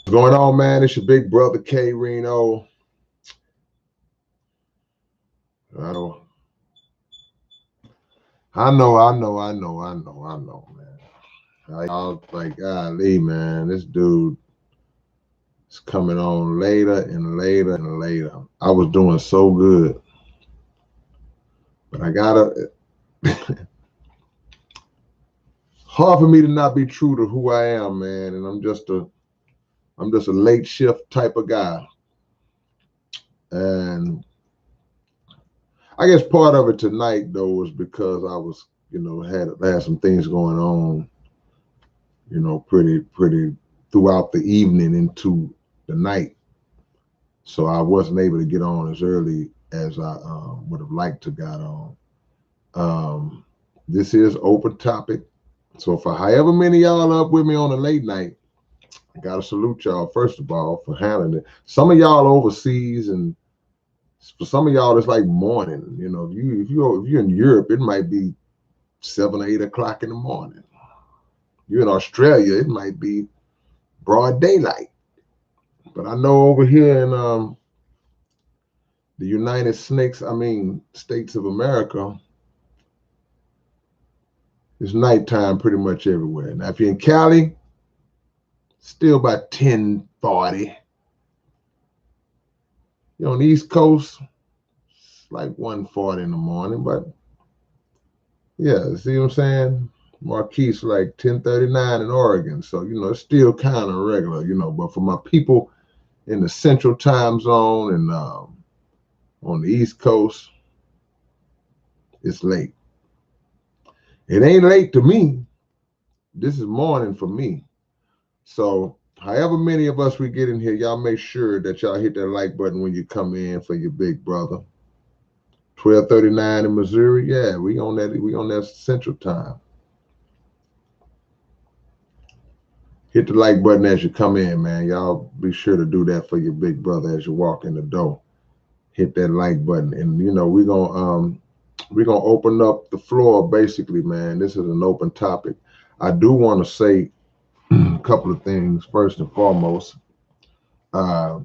What's going on, man? It's your big brother K-Rino. I don't. Man. I was like, golly, man, this dude is coming on later and later and later. I was doing so good, but I gotta. Hard for me to not be true to who I am, man. And I'm just a late shift type of guy, and I guess part of it tonight though was because I was, had some things going on, pretty throughout the evening into the night. So I wasn't able to get on as early as I would have liked to got on. Um, this is open topic. So for however many y'all up with me on a late night, I gotta salute y'all first of all for handling it. Some of y'all overseas, and for some of y'all it's like morning. If you're in Europe, it might be 7 or 8 o'clock in the morning. You're in Australia, it might be broad daylight. But I know over here in the States of America, it's nighttime pretty much everywhere. Now, if you're in Cali, still about 10:40. You're on the East Coast, it's like 1:40 in the morning. But yeah, see what I'm saying? Marquise like 10:39 in Oregon. So, it's still kind of regular, But for my people in the central time zone and on the East Coast, it's late. It ain't late to me. This is morning for me. So, however many of us we get in here, y'all make sure that y'all hit that like button when you come in for your big brother. 12:39 in Missouri. Yeah, we on that. We on that Central Time. Hit the like button as you come in, man. Y'all be sure to do that for your big brother as you walk in the door. Hit that like button, and we're gonna open up the floor. Basically, man, this is an open topic. I do want to say a couple of things. First and foremost, uh,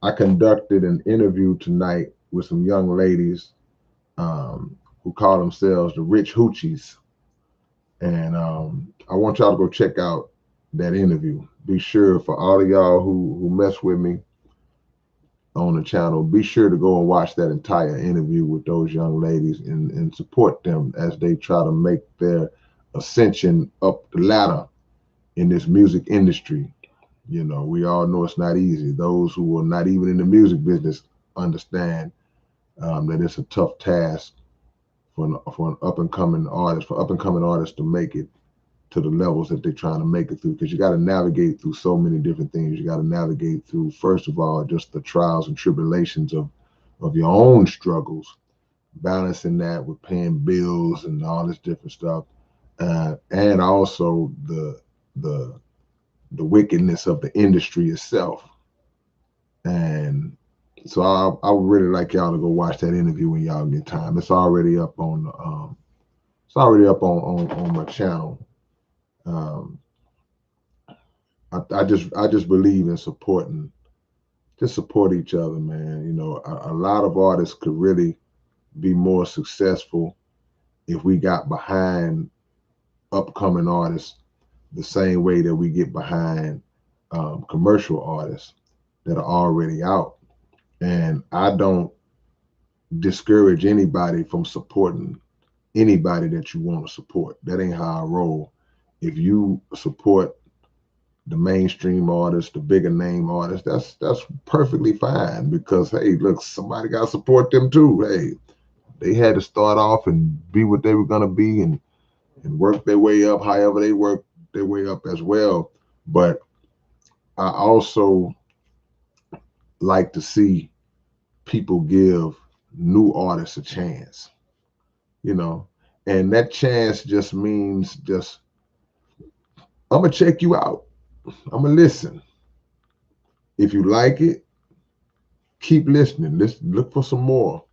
I conducted an interview tonight with some young ladies who call themselves the Rich Hoochies, and I want y'all to go check out that interview. Be sure for all of y'all who mess with me on the channel, be sure to go and watch that entire interview with those young ladies and support them as they try to make their ascension up the ladder in this music industry. We all know it's not easy. Those who are not even in the music business understand that it's a tough task for an up and coming artist to make it to the levels that they're trying to make it through, because you got to navigate through so many different things. You got to navigate through, first of all, just the trials and tribulations of your own struggles, balancing that with paying bills and all this different stuff, and also the wickedness of the industry itself. And so I would really like y'all to go watch that interview when y'all get time. It's already up on on my channel. Um, I just believe in supporting, just support each other, man. A lot of artists could really be more successful if we got behind upcoming artists the same way that we get behind commercial artists that are already out. And I don't discourage anybody from supporting anybody that you want to support. That ain't how I roll. If you support the mainstream artists, the bigger name artists, that's perfectly fine, because hey, look, somebody got to support them too. Hey, they had to start off and be what they were gonna be, and work their way up. However, they work their way up as well. But I also like to see people give new artists a chance. You know, and that chance just means just, I'm gonna check you out. I'm gonna listen. If you like it, keep listening. Look for some more.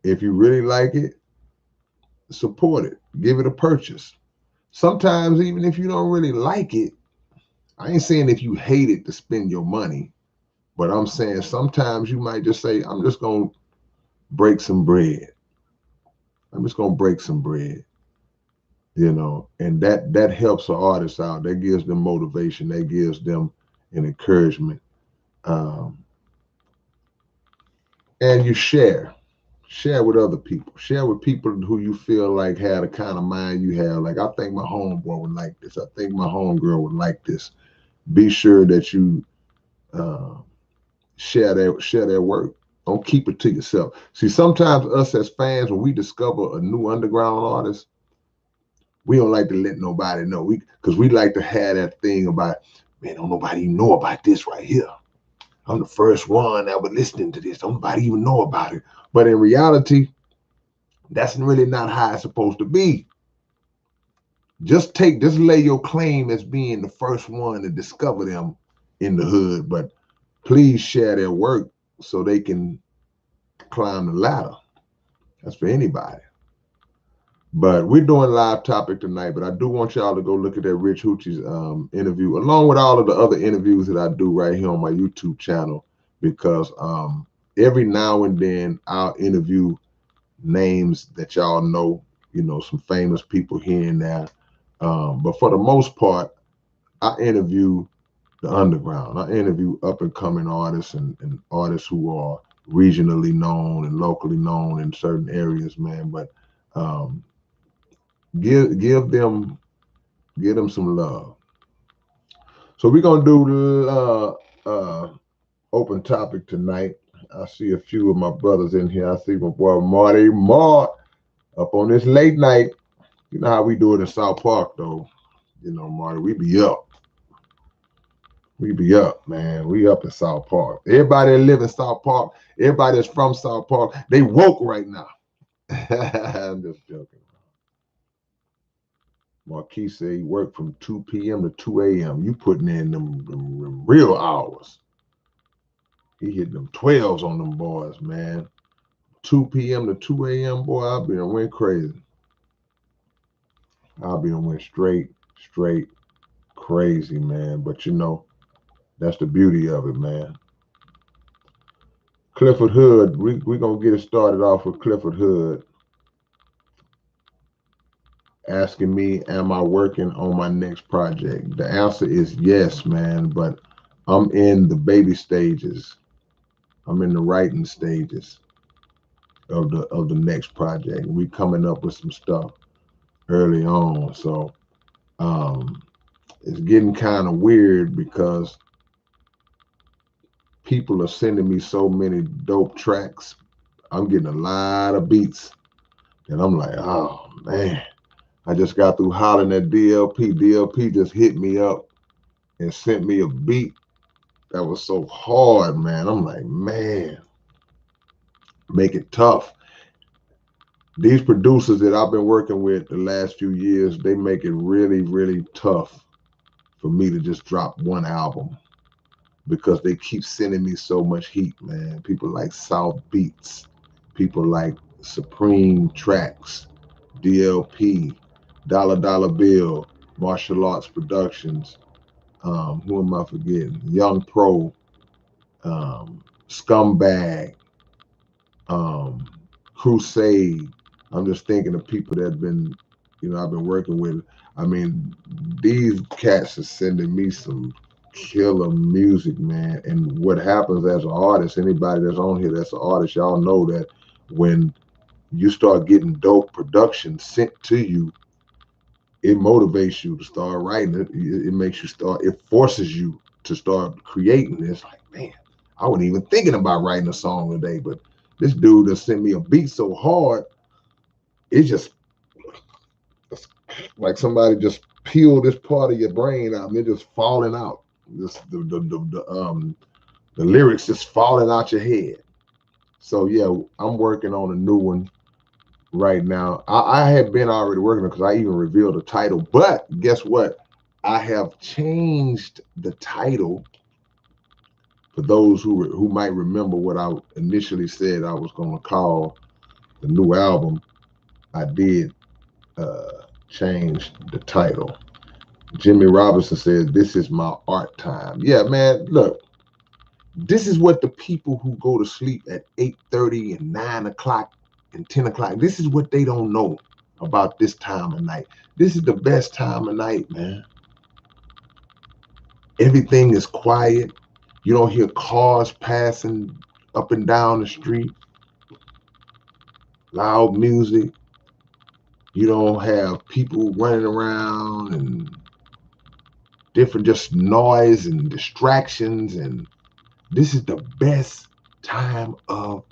If you really like it, support it. Give it a purchase. Sometimes, even if you don't really like it, I ain't saying if you hate it to spend your money, but I'm saying sometimes you might just say, I'm just gonna break some bread. I'm just gonna break some bread, and that helps an artist out. That gives them motivation. That gives them an encouragement. Um, and you share with other people. Share with people who you feel like had the kind of mind you have. Like, I think my homeboy would like this. I think my homegirl would like this. Be sure that you uh, share their work. Don't keep it to yourself. See, sometimes us as fans, when we discover a new underground artist, we don't like to let nobody know. Because we like to have that thing about, man, don't nobody even know about this right here. I'm the first one that was listening to this. Don't nobody even know about it. But in reality, that's really not how it's supposed to be. Just lay your claim as being the first one to discover them in the hood, but please share their work so they can climb the ladder. That's for anybody. But we're doing live topic tonight, but I do want y'all to go look at that Rich Hoochie's interview, along with all of the other interviews that I do right here on my YouTube channel, because every now and then I'll interview names that y'all know, some famous people here and there. But for the most part, I interview the underground. I interview up and coming artists and artists who are regionally known and locally known in certain areas, man. But give them some love. So we're gonna do the open topic tonight. I see a few of my brothers in here. I see my boy Marty Mart up on this late night. You know how we do it in South Park, though. Marty, we be up. We be up, man. We up in South Park. Everybody that live in South Park, everybody that's from South Park, they woke right now. I'm just joking. Marquis said he worked from 2 p.m. to 2 a.m. You putting in them real hours. He hit them 12s on them boys, man. 2 p.m. to 2 a.m., boy, I'll be done went crazy. I'll be done went straight crazy, man. But that's the beauty of it, man. Clifford Hood, we're going to get it started off with Clifford Hood asking me, am I working on my next project? The answer is yes, man, but I'm in the baby stages. I'm in the writing stages of the next project. We coming up with some stuff early on. So it's getting kind of weird because people are sending me so many dope tracks. I'm getting a lot of beats. And I'm like, oh, man. I just got through hollering at DLP. DLP just hit me up and sent me a beat that was so hard, man. I'm like, man, make it tough. These producers that I've been working with the last few years, they make it really, really tough for me to just drop one album because they keep sending me so much heat, man. People like South Beats, people like Supreme Tracks, DLP, Dollar Bill, Martial Arts Productions. Who am I forgetting? Young Pro, Scumbag, Crusade. I'm just thinking of people that have been, I've been working with. I mean, these cats are sending me some killer music, man. And what happens as an artist, anybody that's on here that's an artist, y'all know that when you start getting dope production sent to you, it motivates you to start writing. It makes you start, it forces you to start creating. It's like, man, I wasn't even thinking about writing a song today, but this dude that sent me a beat so hard, it's just like somebody just peeled this part of your brain out and it's just falling out. The lyrics just falling out your head. So yeah, I'm working on a new one right now. I had been already working on it because I even revealed the title. But guess what? I have changed the title for those who might remember what I initially said I was going to call the new album. I did change the title. Jimmy Robinson says, this is my art time. Yeah, man, look, this is what the people who go to sleep at 8:30 and 9 o'clock and 10 o'clock, this is what they don't know about this time of night. This is the best time of night, man. Everything is quiet. You don't hear cars passing up and down the street, loud music. You don't have people running around and different just noise and distractions. And this is the best time of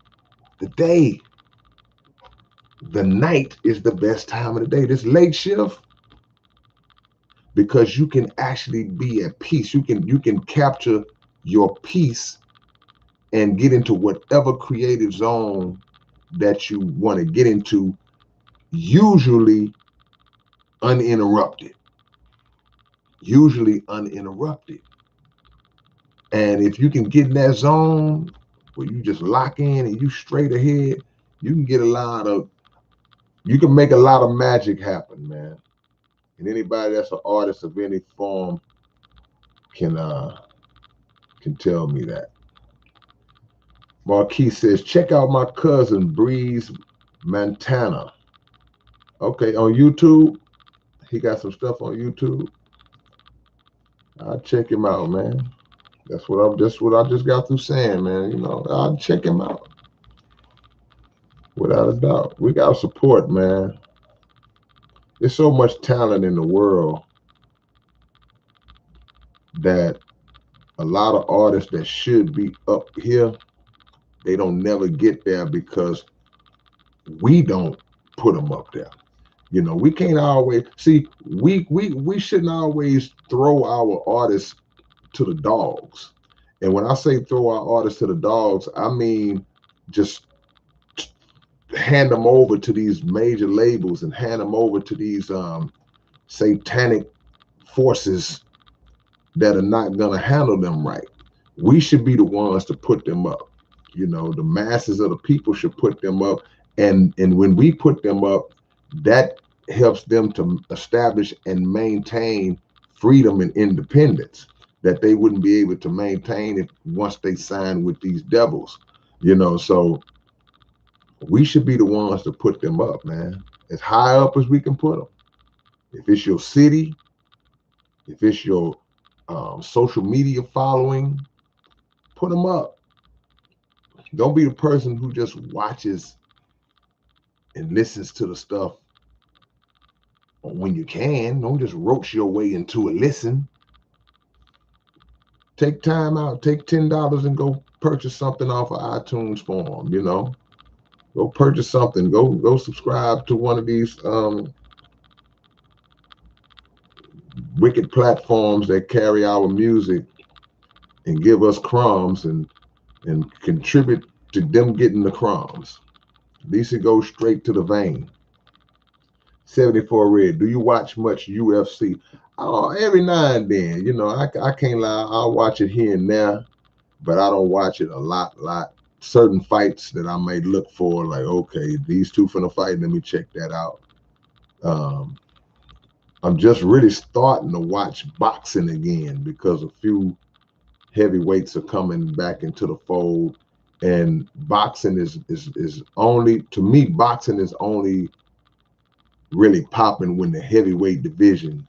the day. The night is the best time of the day. This late shift, because you can actually be at peace. You can capture your peace and get into whatever creative zone that you want to get into, usually uninterrupted. Usually uninterrupted. And if you can get in that zone where you just lock in and you straight ahead, you can get you can make a lot of magic happen, man. And anybody that's an artist of any form can tell me that. Marquis says, check out my cousin Breeze Montana. Okay, on YouTube. He got some stuff on YouTube. I'll check him out, man. That's what I just got through saying, man. You know, I'll check him out. Without a doubt. We got support, man. There's so much talent in the world that a lot of artists that should be up here, they don't never get there because we don't put them up there. You know, we can't always see, we shouldn't always throw our artists to the dogs. And when I say throw our artists to the dogs, I mean just hand them over to these major labels and hand them over to these satanic forces that are not going to handle them right. We should be the ones to put them up. You know, the masses of the people should put them up. And when we put them up, that helps them to establish and maintain freedom and independence that they wouldn't be able to maintain if once they sign with these devils. You know, so we should be the ones to put them up, man, as high up as we can put them. If it's your city, if it's your social media following, put them up. Don't be the person who just watches and listens to the stuff when you can. Don't just roach your way into a listen. Take time out. Take $10 and go purchase something off of iTunes for them. You know, go purchase something. Go subscribe to one of these wicked platforms that carry our music and give us crumbs and contribute to them getting the crumbs. At least it goes straight to the vein. 74 Red, do you watch much UFC? Oh, every now and then. You know, I can't lie. I'll watch it here and there, but I don't watch it a lot. Certain fights that I may look for, like, okay, these two finna fight, let me check that out. I'm just really starting to watch boxing again because a few heavyweights are coming back into the fold. And boxing is only, to me, boxing is only really popping when the heavyweight division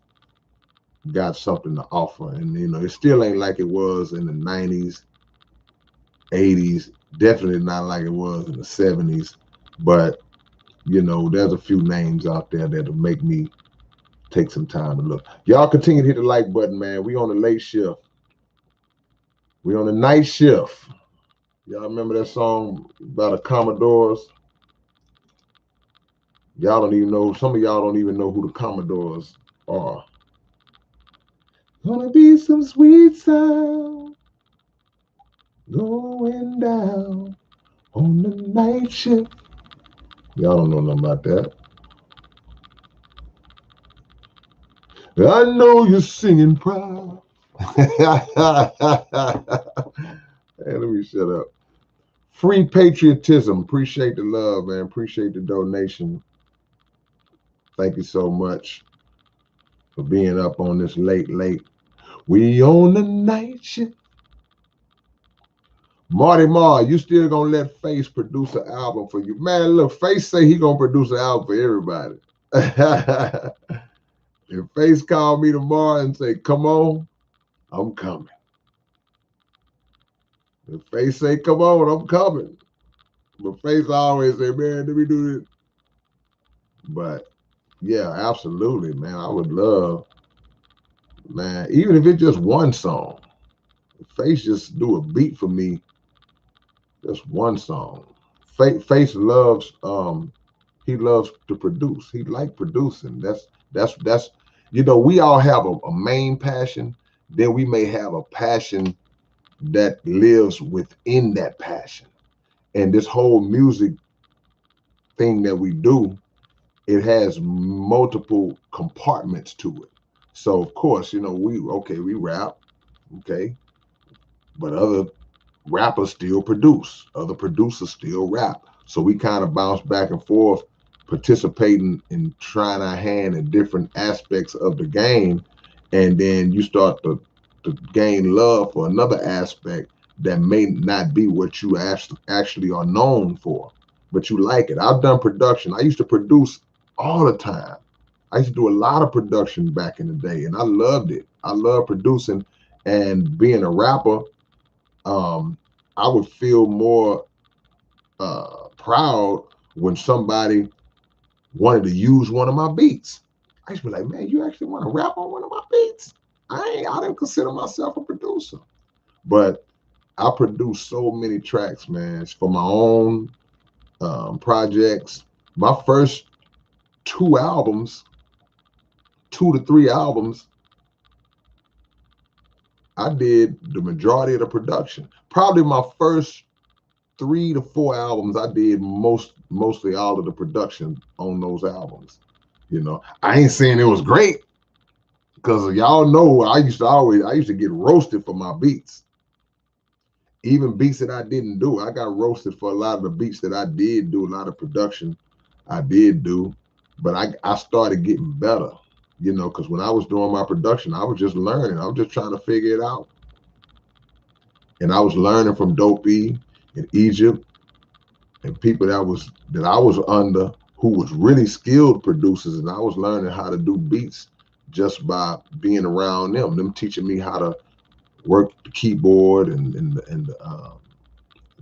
got something to offer. And, you know, it still ain't like it was in the 90s, 80s, definitely not like it was in the 70s. But, you know, there's a few names out there that'll make me take some time to look. Y'all continue to hit the like button, man. We on the late shift. We on the night shift. Y'all remember that song about the Commodores? Y'all don't even know, some of y'all don't even know who the Commodores are. Gonna be some sweet sound going down on the night shift. Y'all don't know nothing about that. I know you're singing proud. Hey, let me shut up. Free patriotism. Appreciate the love, man. Appreciate the donation. Thank you so much. for being up on this late. We on the night shift. Marty Marr, you still gonna let Face produce an album for you? Man, look, Face say he gonna produce an album for everybody. If Face call me tomorrow and say, come on, I'm coming. If Face say, come on, I'm coming. But Face always say, man, let me do this. But yeah, absolutely, man. I would love, man, even if it's just one song, if Face just do a beat for me, just one song. Face loves, he loves to produce. He like producing. That's you know, we all have a main passion. Then we may have a passion that lives within that passion. And this whole music thing that we do, it has multiple compartments to it. So of course, you know, we rap, okay, but other rappers still produce, other producers still rap. So we kind of bounce back and forth, participating and trying our hand in different aspects of the game. And then you start to gain love for another aspect that may not be what you actually are known for, but you like it. I've done production. I used to produce all the time. I used to do a lot of production back in the day, and I loved it. I love producing, and being a rapper, I would feel more proud when somebody wanted to use one of my beats. I used to be like, man, you actually want to rap on one of my beats? I didn't consider myself a producer, but I produced so many tracks, man. It's for my own projects. My first 2 albums, 2 to 3 albums, I did the majority of the production. Probably my first 3 to 4 albums, I did mostly all of the production on those albums. You know, I ain't saying it was great, because y'all know I used to get roasted for my beats. Even beats that I didn't do, I got roasted for a lot of the beats that I did do, a lot of production I did do, but I started getting better, you know, because when I was doing my production, I was just learning. I was just trying to figure it out. And I was learning from Dopey in Egypt and people that I was under, who was really skilled producers, and I was learning how to do beats just by being around them teaching me how to work the keyboard and the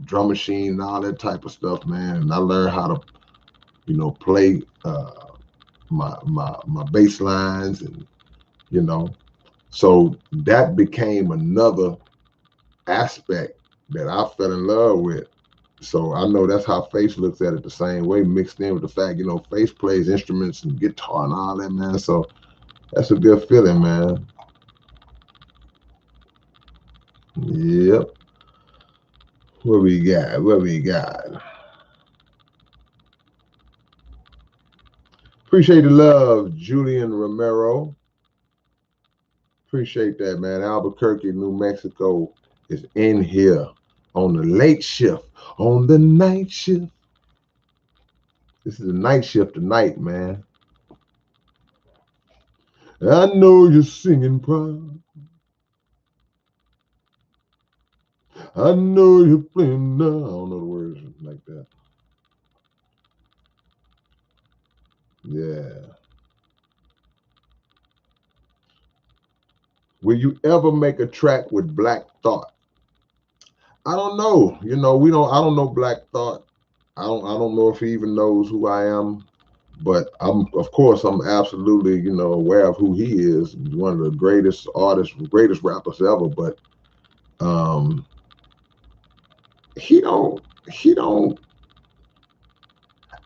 drum machine and all that type of stuff, man. And I learned how to, you know, play my bass lines, and you know, so that became another aspect that I fell in love with. So I know that's how Face looks at it the same way, mixed in with the fact, you know, Face plays instruments and guitar and all that, man. So that's a good feeling, man. Yep. What we got? What we got? Appreciate the love, Julian Romero. Appreciate that, man. Albuquerque, New Mexico is in here on the late shift, on the night shift. This is the night shift tonight, man. I know you're singing proud. I know you're playing now. I don't know the words like that. Yeah. Will you ever make a track with Black Thought? I don't know. You know, I don't know Black Thought. I don't know if he even knows who I am. But of course, I'm absolutely, you know, aware of who he is. One of the greatest artists, greatest rappers ever. But he don't.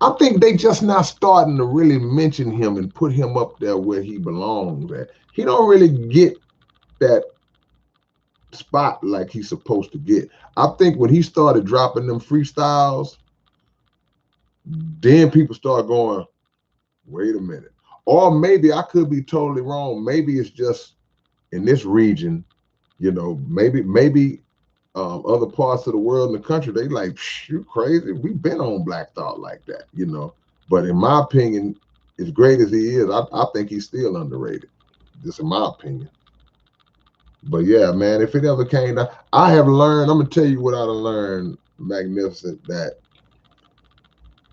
I think they just now starting to really mention him and put him up there where he belongs at. He don't really get that spot like he's supposed to get. I think when he started dropping them freestyles, then people start going, wait a minute. Or maybe I could be totally wrong. Maybe it's just in this region, you know, maybe other parts of the world in the country, they like, you crazy. We've been on Black Thought like that, you know. But in my opinion, as great as he is, I think he's still underrated. just in my opinion. But yeah, man, if it ever came down, I have learned, I'm gonna tell you what I learned, Magnificent, that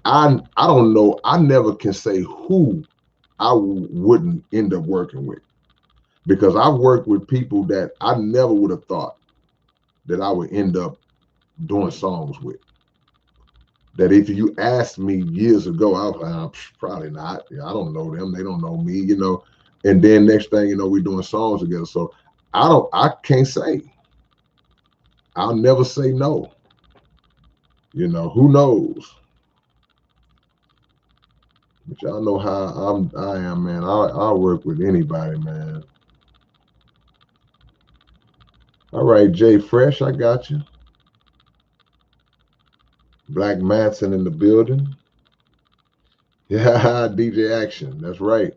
I don't know, I never can say who I wouldn't end up working with, because I've worked with people that I never would have thought that I would end up doing songs with. That if you asked me years ago, I was like, probably not. I don't know them. They don't know me, you know. And then next thing you know, we're doing songs together. So I can't say. I'll never say no. You know, who knows? But y'all know how I am, man. I'll work with anybody, man. All right, Jay Fresh, I got you. Black Manson in the building. Yeah, DJ Action. That's right.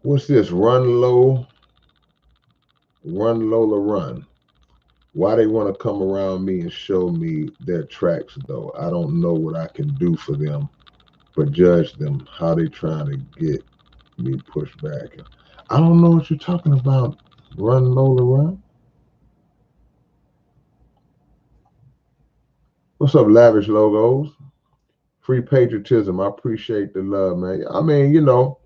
What's this? Run Low, Run Lola Run. Why they want to come around me and show me their tracks, though? I don't know what I can do for them, but judge them. How they trying to get me pushed back. I don't know what you're talking about. Run Lola Run. What's up, Lavish Logos? Free patriotism. I appreciate the love, man. I mean, you know,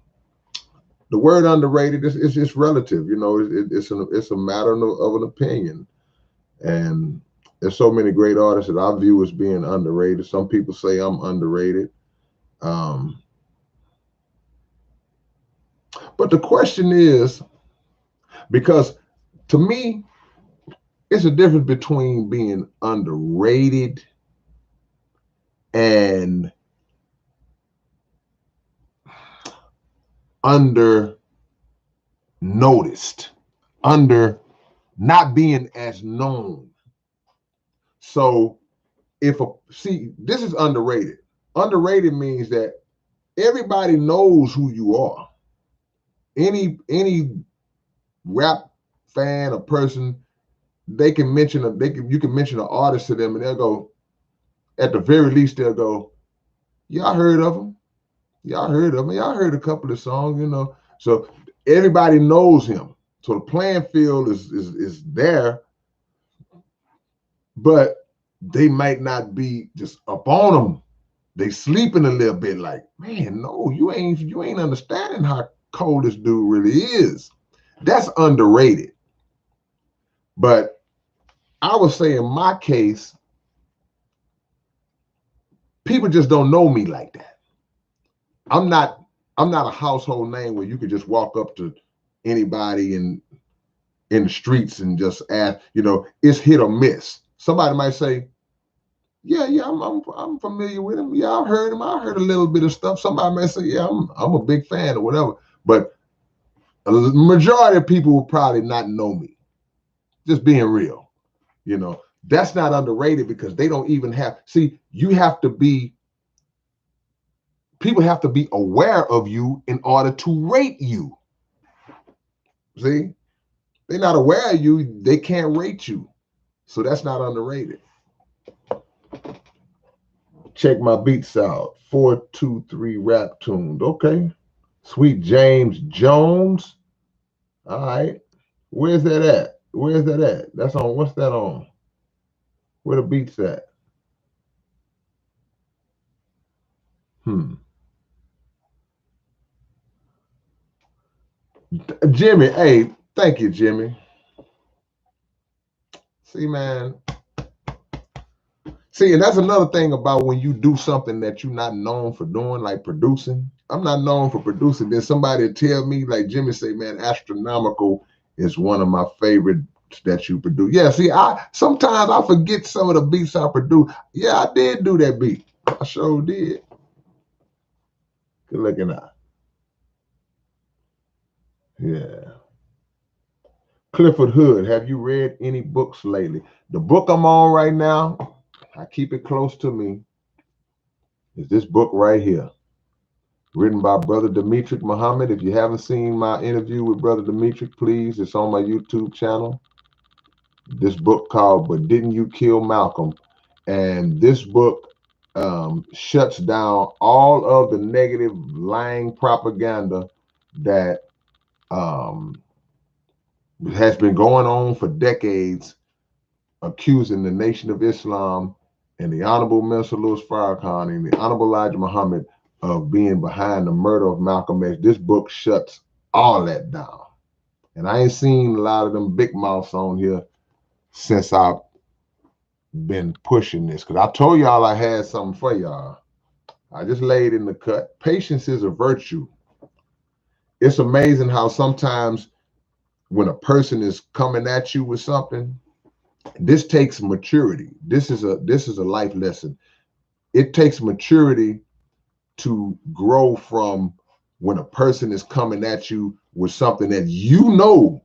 the word underrated is just relative. You know, it's a matter of an opinion, and there's so many great artists that I view as being underrated. Some people say I'm underrated. But the question is, because to me, it's a difference between being underrated and under noticed, under not being as known. So see, this is underrated. Underrated means that everybody knows who you are. Any rap fan or person, you can mention an artist to them and they'll go, at the very least, they'll go, yeah, I heard of them. Y'all heard of him. Y'all heard a couple of songs, you know. So everybody knows him. So the playing field is there, but they might not be just up on them. They sleeping a little bit like, man, no, you ain't understanding how cold this dude really is. That's underrated. But I would say in my case, people just don't know me like that. I'm not a household name where you could just walk up to anybody in the streets and just ask, you know, it's hit or miss. Somebody might say, yeah, I'm familiar with him. Yeah, I heard him. I heard a little bit of stuff. Somebody might say, yeah, I'm a big fan or whatever. But a majority of people will probably not know me. Just being real, you know. That's not underrated because they don't even have. See, people have to be aware of you in order to rate you. See, they're not aware of you, they can't rate you. So that's not underrated. Check my beats out. 423 rap tuned. Okay. Sweet James Jones. All right. Where's that at? Where's that at? That's on. What's that on? Where the beats at? Jimmy. Hey, thank you, Jimmy. See, man. See, and that's another thing about when you do something that you're not known for doing, like producing. I'm not known for producing. Then somebody tell me, like Jimmy say, man, Astronomical is one of my favorite that you produce. Yeah, see, sometimes I forget some of the beats I produce. Yeah, I did do that beat. I sure did. Good looking out. Yeah. Clifford Hood, have you read any books lately? The book I'm on right now, I keep it close to me, is this book right here, written by Brother Demetric Muhammad. If you haven't seen my interview with Brother Demetric, please, it's on my YouTube channel. This book called But Didn't You Kill Malcolm? And this book, shuts down all of the negative lying propaganda that has been going on for decades, accusing the Nation of Islam and the Honorable Minister Louis Farrakhan and the Honorable Elijah Muhammad of being behind the murder of Malcolm X. This book shuts all that down. And I ain't seen a lot of them big mouths on here since I've been pushing this. Because I told y'all I had something for y'all. I just laid in the cut. Patience is a virtue. It's amazing how sometimes when a person is coming at you with something, this takes maturity. This is a life lesson. It takes maturity to grow from when a person is coming at you with something that you know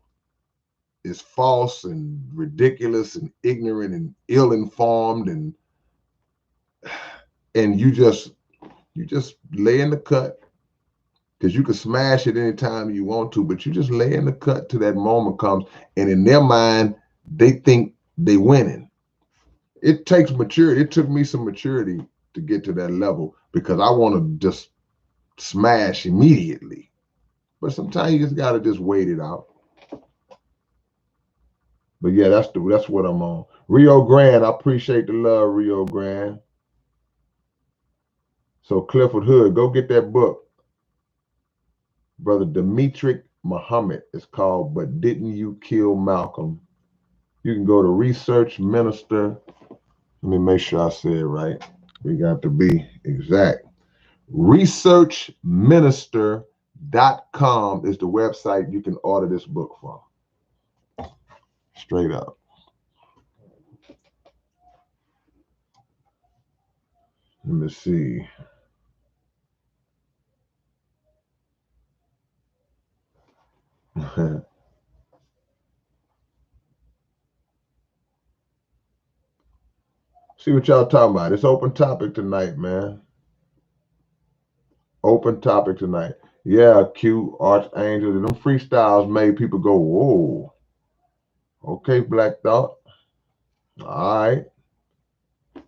is false and ridiculous and ignorant and ill-informed, and you just lay in the cut, because you can smash it anytime you want to, but you just lay in the cut till that moment comes, and in their mind they think they winning. It takes maturity. It took me some maturity to get to that level, because I want to just smash immediately. But sometimes you just got to just wait it out. But yeah, that's what I'm on. Rio Grande, I appreciate the love, Rio Grande. So Clifford Hood, go get that book. Brother Demetric Muhammad. It's called But Didn't You Kill Malcolm? You can go to Research Minister. Let me make sure I say it right. We got to be exact. Researchminister.com is the website you can order this book from. Straight up. Let me see. See what y'all talking about. It's open topic tonight, man. Open topic tonight. Yeah, Q, Archangel. Them freestyles made people go, whoa. Okay, Black Thought. All right.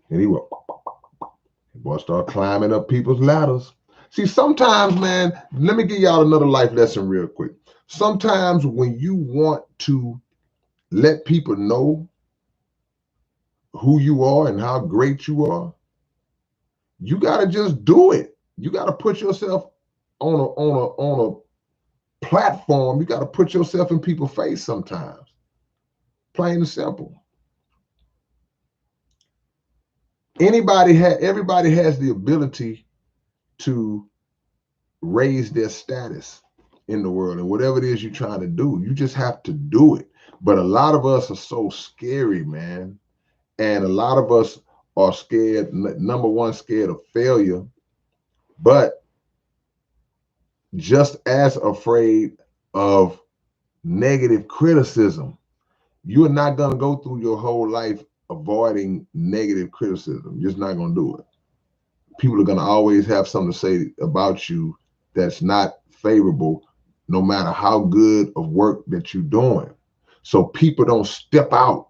And he went, boy, start climbing up people's ladders. See, sometimes, man, let me give y'all another life lesson real quick. Sometimes when you want to let people know who you are and how great you are, you got to just do it. You got to put yourself on a platform. You got to put yourself in people's face sometimes. Plain and simple. Everybody has the ability to raise their status in the world, and whatever it is you're trying to do, you just have to do it. But a lot of us are so scary, man. And a lot of us are scared, number one, scared of failure, but just as afraid of negative criticism. You're not going to go through your whole life avoiding negative criticism. You're just not going to do it. People are going to always have something to say about you that's not favorable, no matter how good of work that you're doing. So people don't step out.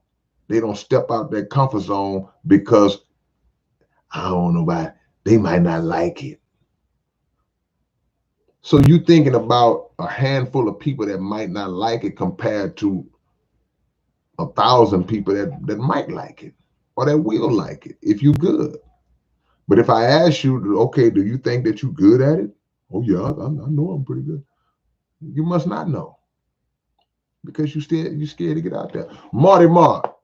They don't step out their comfort zone because, I don't know about, they might not like it. So you thinking about a handful of people that might not like it compared to 1,000 people that might like it or that will like it if you good. But if I ask you, okay, do you think that you good at it? Oh yeah, I know I'm pretty good. You must not know, because you scared to get out there. Marty Mark.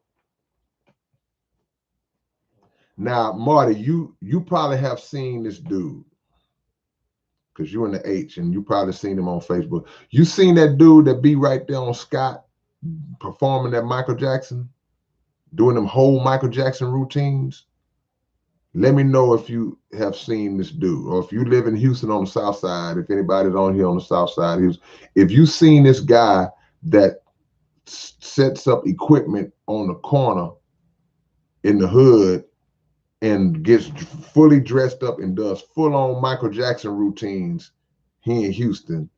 Now, Marty, you probably have seen this dude, because you're in the H and you probably seen him on Facebook. You seen that dude that be right there on Scott performing that Michael Jackson, doing them whole Michael Jackson routines? Let me know if you have seen this dude, or if you live in Houston on the South Side, if anybody's on here on the South Side, if you've seen this guy that sets up equipment on the corner in the hood and gets fully dressed up and does full-on Michael Jackson routines here in Houston.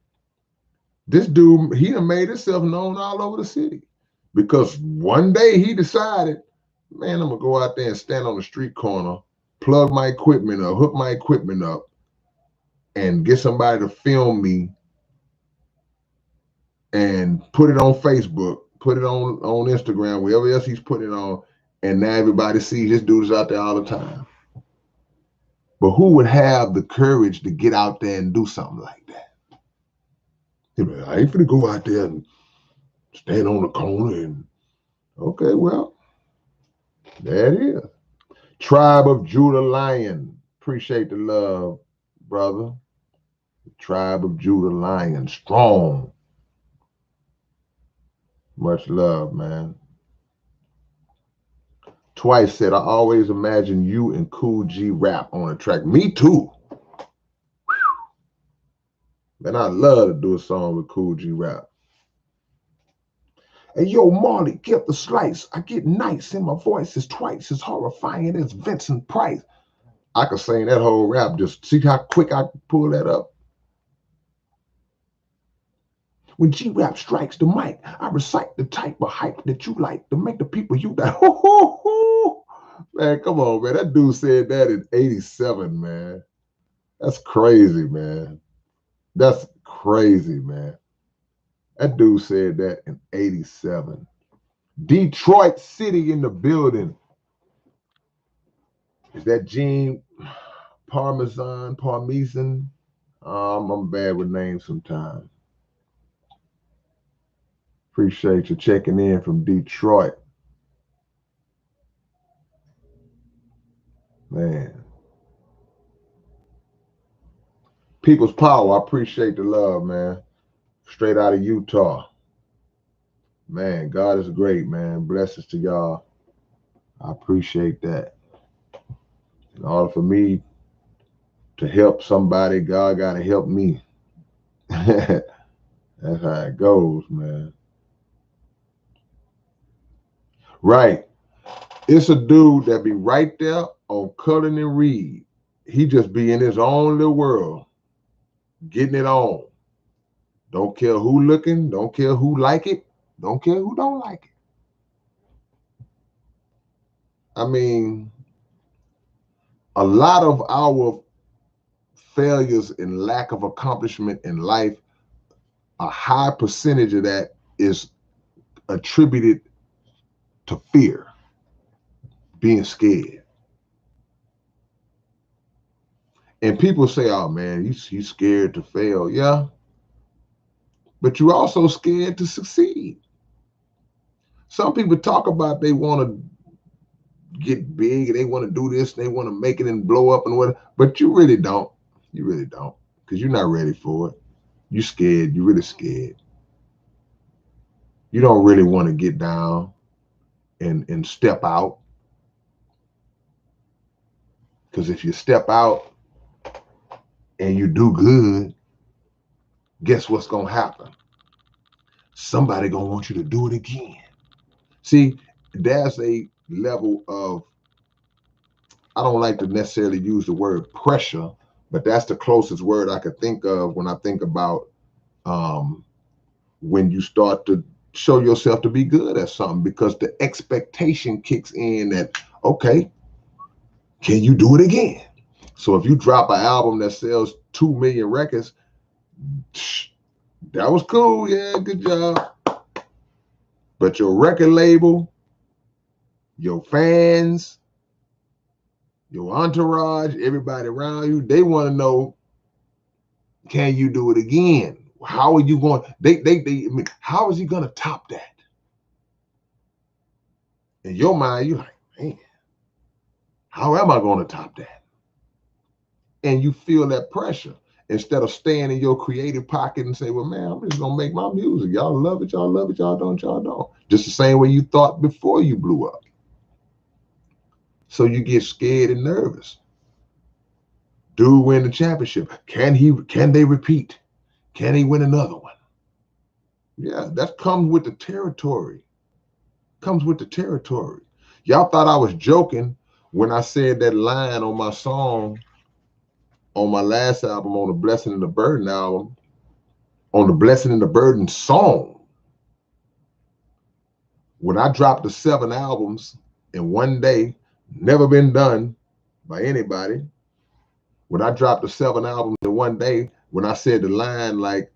This dude, he done made himself known all over the city, because one day he decided, man, I'm gonna go out there and stand on the street corner plug my equipment up, hook my equipment up, and get somebody to film me and put it on Facebook, put it on Instagram, wherever else he's putting it on, and now everybody sees this dude is out there all the time. But who would have the courage to get out there and do something like that? He'd be like, I ain't finna go out there and stand on the corner and, okay, well, there it is. Tribe of Judah Lion. Appreciate the love, brother. The Tribe of Judah Lion. Strong. Much love, man. Twice said, I always imagine you and Cool G rap on a track. Me too. Man, I love to do a song with Cool G rap. Hey, yo, Marley, get the slice. I get nice and my voice is twice as horrifying as Vincent Price. I could sing that whole rap. Just see how quick I pull that up. When G-Rap strikes the mic, I recite the type of hype that you like to make the people you that. Man, come on, man. That dude said that in 87, man. That's crazy, man. That's crazy, man. That dude said that in 87. Detroit City in the building. Is that Gene Parmesan? I'm bad with names sometimes. Appreciate you checking in from Detroit. Man. People's Power. I appreciate the love, man. Straight out of Utah. Man, God is great, man. Blessings to y'all. I appreciate that. In order for me to help somebody, God got to help me. That's how it goes, man. Right. It's a dude that be right there on Cullen and Reed. He just be in his own little world, getting it on. Don't care who looking, don't care who like it, don't care who don't like it. I mean, a lot of our failures and lack of accomplishment in life, a high percentage of that is attributed to fear, being scared. And people say, oh man, you scared to fail. Yeah, but you're also scared to succeed. Some people talk about they want to get big and they want to do this and they want to make it and blow up and whatever, but you really don't. You really don't, because you're not ready for it. You're scared. You're really scared. You don't really want to get down and step out, because if you step out and you do good, guess what's going to happen? Somebody going to want you to do it again. See, there's a level of, I don't like to necessarily use the word pressure, but that's the closest word I could think of when I think about when you start to show yourself to be good at something, because the expectation kicks in that, okay, can you do it again? So if you drop an album that sells 2 million records, that was cool, yeah, good job. But your record label, your fans, your entourage, everybody around you, they want to know, can you do it again? How are you going? I mean, how is he going to top that? In your mind, you're like, man, how am I going to top that? And you feel that pressure instead of staying in your creative pocket and say, well, man, I'm just going to make my music. Y'all love it, y'all love it, y'all don't. Just the same way you thought before you blew up. So you get scared and nervous. Dude win the championship. Can they repeat? Can he win another one? Yeah, that comes with the territory. Comes with the territory. Y'all thought I was joking when I said that line on my song, on my last album, on the Blessing and the Burden album, on the Blessing and the Burden song. When I dropped the 7 albums in one day, never been done by anybody. When I dropped the 7 albums in one day, when I said the line like,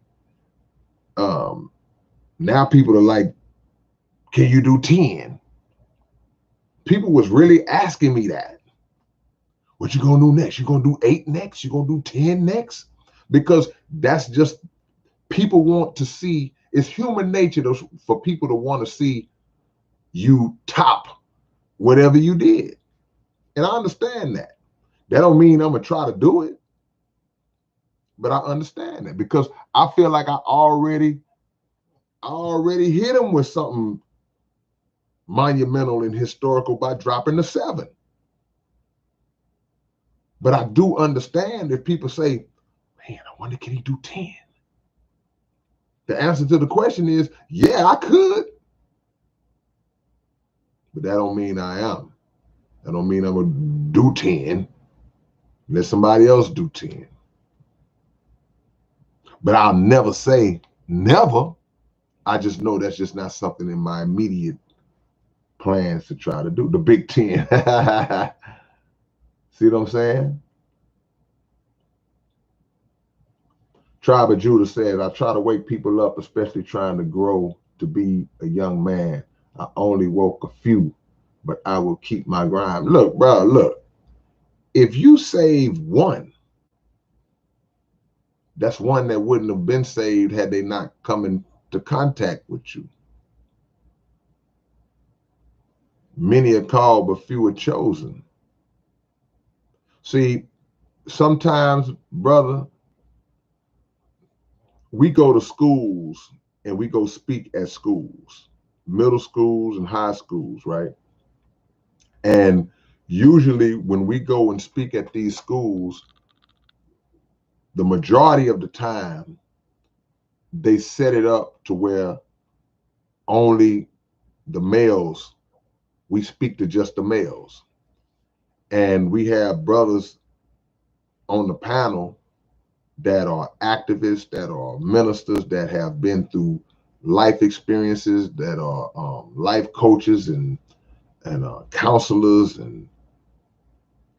now people are like, can you do 10? People was really asking me that. What you gonna do next? You gonna do 8 next? You gonna do 10 next? Because that's just, people want to see, it's human nature for people to want to see you top whatever you did. And I understand that. That don't mean I'm gonna try to do it, but I understand that because I feel like I already hit them with something monumental and historical by dropping the 7. But I do understand if people say, man, I wonder, can he do 10? The answer to the question is, yeah, I could. But that don't mean I am. That don't mean I'm going to do 10. Let somebody else do 10. But I'll never say never. I just know that's just not something in my immediate plans to try to do. The big 10. See what I'm saying? Tribe of Judah says, I try to wake people up, especially trying to grow to be a young man. I only woke a few, but I will keep my grind. Look, bro, look. If you save one, that's one that wouldn't have been saved had they not come into contact with you. Many are called, but few are chosen. See, sometimes, brother, we go to schools and we go speak at schools, middle schools and high schools, right? And usually when we go and speak at these schools, the majority of the time, they set it up to where only the males, we speak to just the males. And we have brothers on the panel that are activists, that are ministers, that have been through life experiences, that are life coaches and counselors and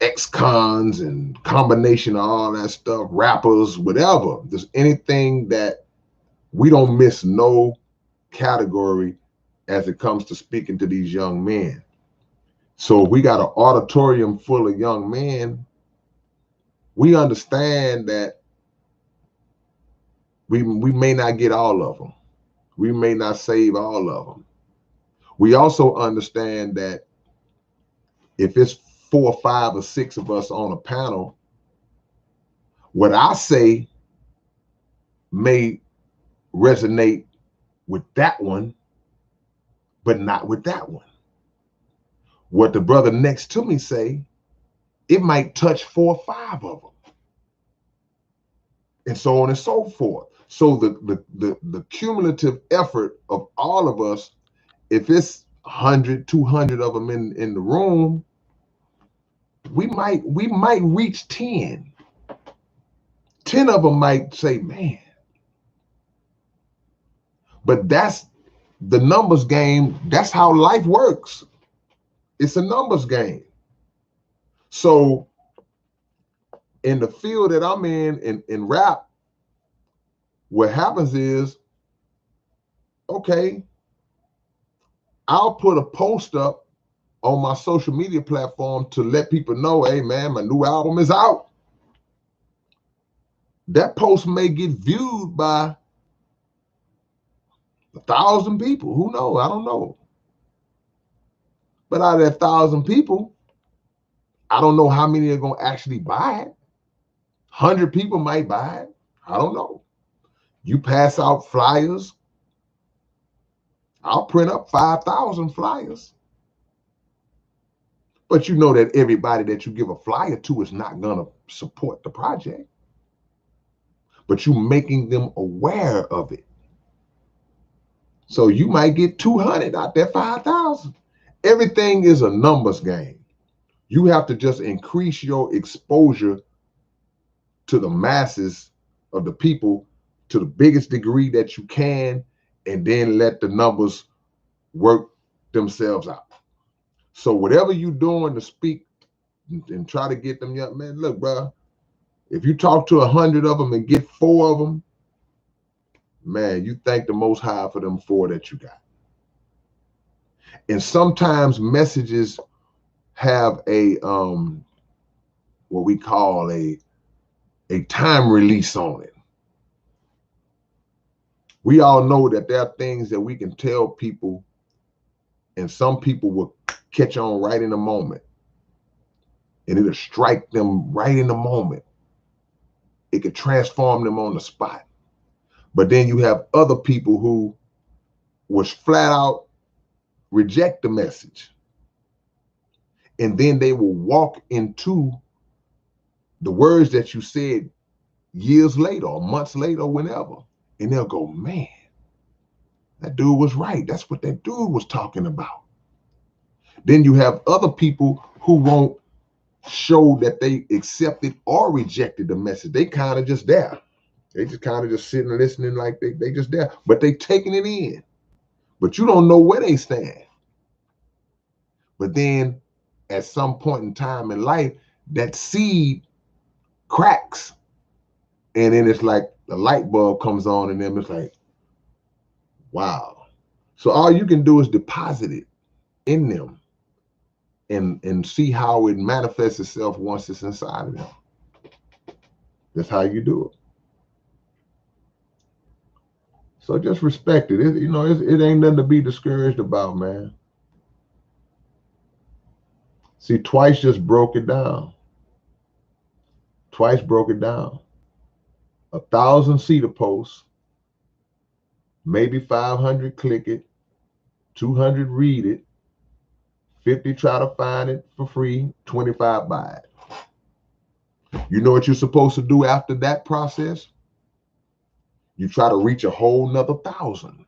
ex-cons and combination of all that stuff, rappers, whatever. There's anything that we don't miss no category as it comes to speaking to these young men. So we got an auditorium full of young men. We understand that we may not get all of them. We may not save all of them. We also understand that if it's 4 or 5 or 6 of us on a panel, what I say may resonate with that one, but not with that one. What the brother next to me say, it might touch 4 or 5 of them. And so on and so forth. So the cumulative effort of all of us, if it's 100, 200 of them in the room, we might reach 10. 10 of them might say, man. But that's the numbers game. That's how life works. It's a numbers game. So in the field that I'm in rap, what happens is, okay, I'll put a post up on my social media platform to let people know, hey man, my new album is out. That post may get viewed by 1,000 people. Who knows? I don't know. But out of that 1,000 people, I don't know how many are going to actually buy it. 100 people might buy it. I don't know. You pass out flyers, I'll print up 5,000 flyers. But you know that everybody that you give a flyer to is not going to support the project. But you're making them aware of it. So you might get 200 out there, 5,000. Everything is a numbers game. You have to just increase your exposure to the masses of the people to the biggest degree that you can, and then let the numbers work themselves out. So whatever you're doing to speak and try to get them young man. Look, bro, if you talk to 100 of them and get 4 of them, man, you thank the Most High for them 4 that you got. And sometimes messages have a what we call a time release on it. We all know that there are things that we can tell people, and some people will catch on right in the moment, and it'll strike them right in the moment. It could transform them on the spot. But then you have other people who was flat out reject the message, and then they will walk into the words that you said years later or months later or whenever, and they'll go, man, that dude was right. That's what that dude was talking about. Then you have other people who won't show that they accepted or rejected the message. They kind of just there. They just kind of just sitting and listening, like they just there, but they taking it in. But you don't know where they stand. But then at some point in time in life, that seed cracks. And then it's like the light bulb comes on, and then it's like, wow. So all you can do is deposit it in them and see how it manifests itself once it's inside of them. That's how you do it. So just respect it. It ain't nothing to be discouraged about, man. See, Twice just broke it down. Twice broke it down. 1,000 see the post, maybe 500 click it, 200 read it, 50 try to find it for free, 25 buy it. You know what you're supposed to do after that process? You try to reach a whole nother 1,000.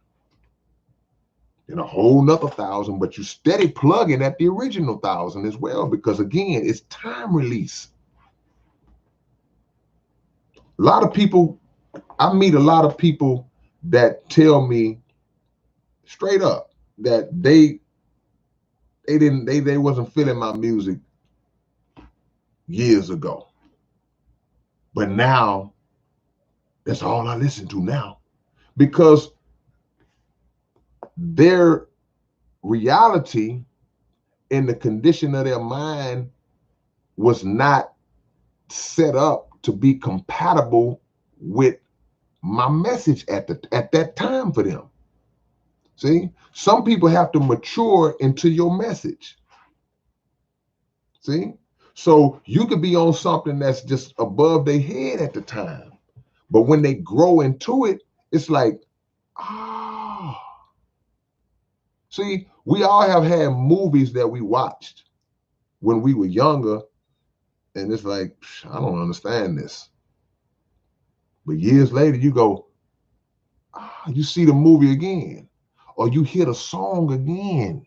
And a whole nother 1,000, but you steady plugging at the original 1,000 as well, because again, it's time release. A lot of people, I meet a lot of people that tell me straight up that they wasn't feeling my music years ago, but now that's all I listen to now, because their reality and the condition of their mind was not set up to be compatible with my message at that time for them. See, some people have to mature into your message. See, so you could be on something that's just above their head at the time, but when they grow into it, it's like, ah. See, we all have had movies that we watched when we were younger, and it's like, I don't understand this. But years later, you go, you see the movie again, or you hear the song again.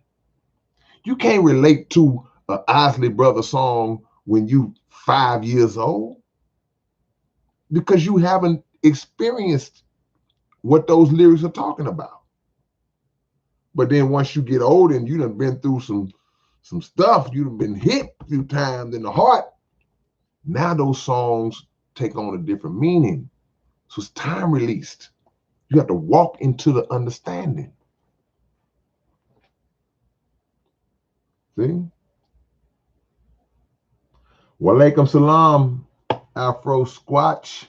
You can't relate to an Isley Brothers song when you 5 years old, because you haven't experienced what those lyrics are talking about. But then once you get older and you done been through some stuff, you done been hit a few times in the heart, now those songs take on a different meaning. So it's time released. You have to walk into the understanding. See? Walaikum salam, Afro Squatch.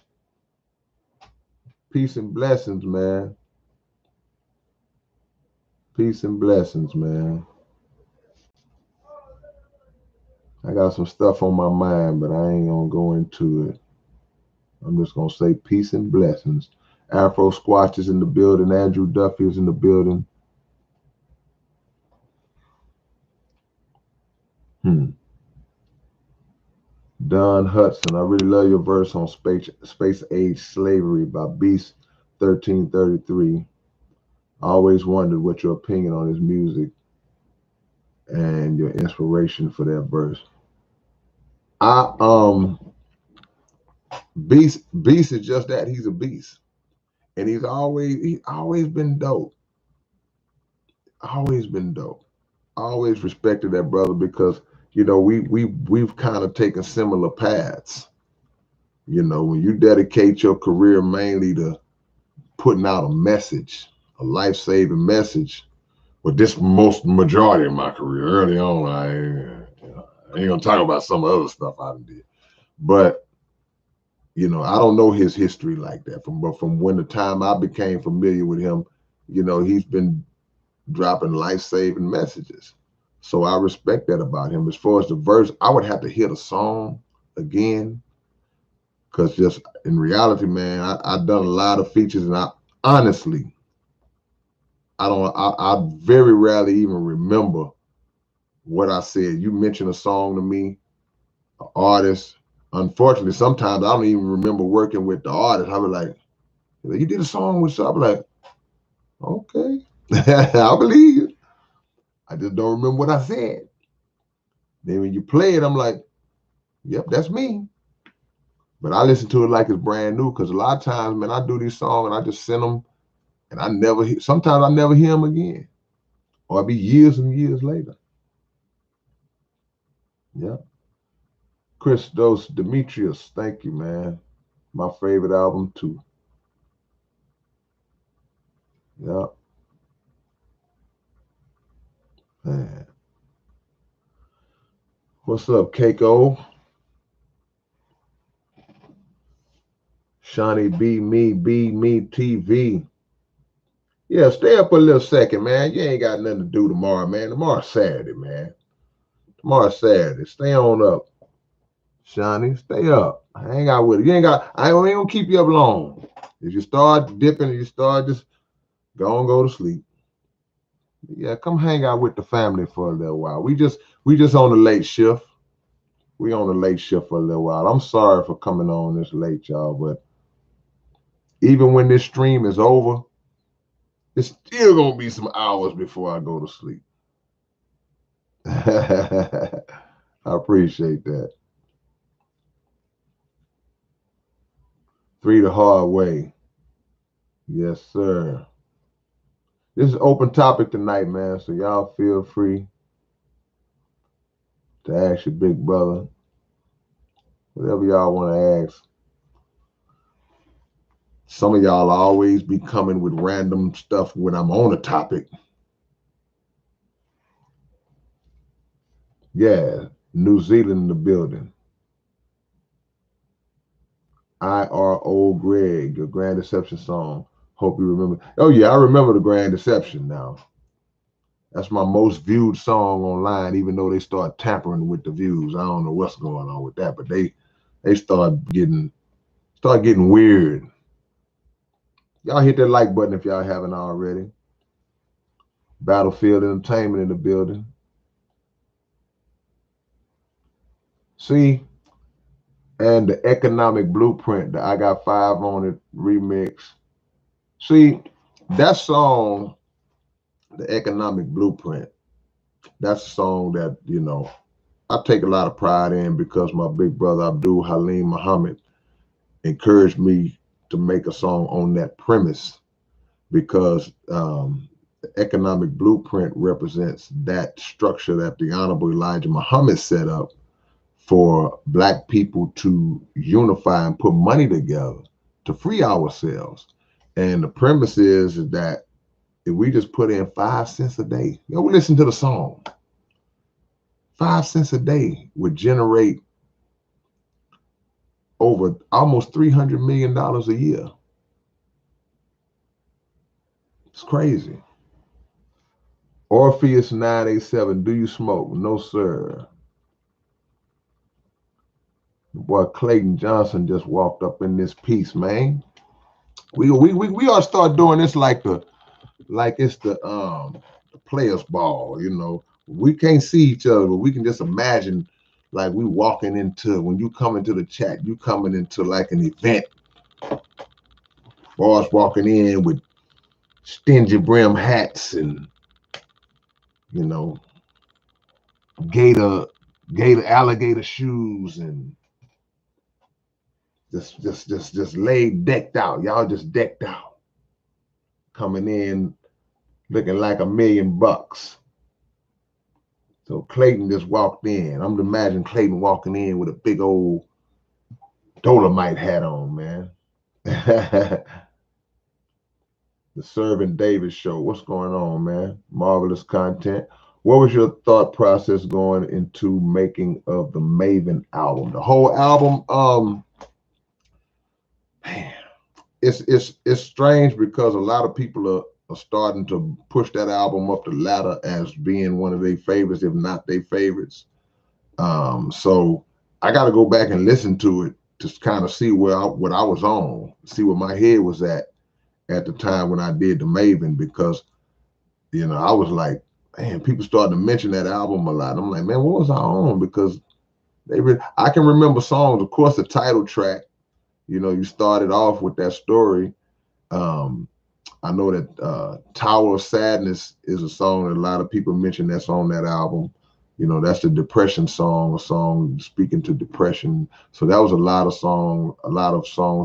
Peace and blessings, man. Peace and blessings, man. I got some stuff on my mind, but I ain't gonna go into it. I'm just gonna say peace and blessings. Afro Squatch is in the building. Andrew Duffy is in the building. Don Hudson, I really love your verse on space age slavery by Beast 1333. I always wondered what your opinion on his music and your inspiration for that verse. Beast is just that. He's a beast, and he's always been dope. Always been dope. I always respected that brother because you know, we've kind of taken similar paths. You know, when you dedicate your career mainly to putting out a message, a life-saving message, but this most majority of my career early on, I ain't gonna talk about some other stuff I did, but you know, I don't know his history like that. But from when the time I became familiar with him, you know, he's been dropping life-saving messages. So I respect that about him. As far as the verse, I would have to hear the song again, because just in reality, man, I've done a lot of features, and I honestly, I very rarely even remember what I said. You mention a song to me, an artist. Unfortunately, sometimes I don't even remember working with the artist. I was like, you did a song with, so I'm like, okay, I believe you. I just don't remember what I said. Then when you play it, I'm like, yep, that's me. But I listen to it like it's brand new, because a lot of times, man, I do these songs and I just send them, and I never hear, sometimes I never hear them again, or it'll be years and years later. Yeah. Christos Demetrius, thank you, man. My favorite album too. Yeah, man. What's up, Keiko? Shawnee B me TV. Yeah, stay up a little second, man. You ain't got nothing to do tomorrow, man. Tomorrow's Saturday, man. Tomorrow's Saturday. Stay on up, Shawnee. Stay up. Hang out with it. You ain't got. I ain't gonna keep you up long. If you start dipping, and you start just go to sleep. Yeah, come hang out with the family for a little while. We just on the late shift. We on the late shift for a little while. I'm sorry for coming on this late, y'all, but even when this stream is over, it's still gonna be some hours before I go to sleep. I appreciate that. 3 the hard way. Yes, sir. This is open topic tonight, man. So y'all feel free to ask your big brother whatever y'all want to ask. Some of y'all always be coming with random stuff when I'm on a topic. Yeah, New Zealand in the building. IRO Greg, your Grand Deception song. Hope you remember. Oh yeah, I remember the Grand Deception now. That's my most viewed song online, even though they start tampering with the views. I don't know what's going on with that, but they start getting weird. Y'all hit that like button if y'all haven't already. Battlefield Entertainment in the building. See, and the Economic Blueprint, the I Got Five on It remix. See, that song, the Economic Blueprint, that's a song that, you know, I take a lot of pride in, because my big brother Abdul Halim Muhammad encouraged me to make a song on that premise, because the Economic Blueprint represents that structure that the Honorable Elijah Muhammad set up for Black people to unify and put money together to free ourselves. And the premise is that if we just put in 5 cents a day, you know, we listen to the song, 5 cents a day would generate over almost $300 million a year. It's crazy. Orpheus 987, do you smoke? No, sir. The boy Clayton Johnson just walked up in this piece, man. We ought to start doing this like it's the players' ball, you know. We can't see each other, but we can just imagine like we walking into, when you come into the chat, you coming into like an event. Boys walking in with stingy brim hats and, you know, gator alligator shoes, and just laid decked out. Y'all just decked out, coming in looking like $1 million. So Clayton just walked in. I'm imagining Clayton walking in with a big old Dolomite hat on, man. The Servant David show. What's going on, man? Marvelous content. What was your thought process going into making of the Maven album? The whole album, man, it's strange because a lot of people are starting to push that album up the ladder as being one of their favorites, if not their favorites. So I got to go back and listen to it to kind of see what I was on, see where my head was at the time when I did the Maven, because I was like, man, people started to mention that album a lot. I'm like, man, what was I on? Because I can remember songs, of course, the title track. You started off with that story. I know that Tower of Sadness is a song that a lot of people mention that's on that album. That's the depression song, a song speaking to depression. So that was a lot of songs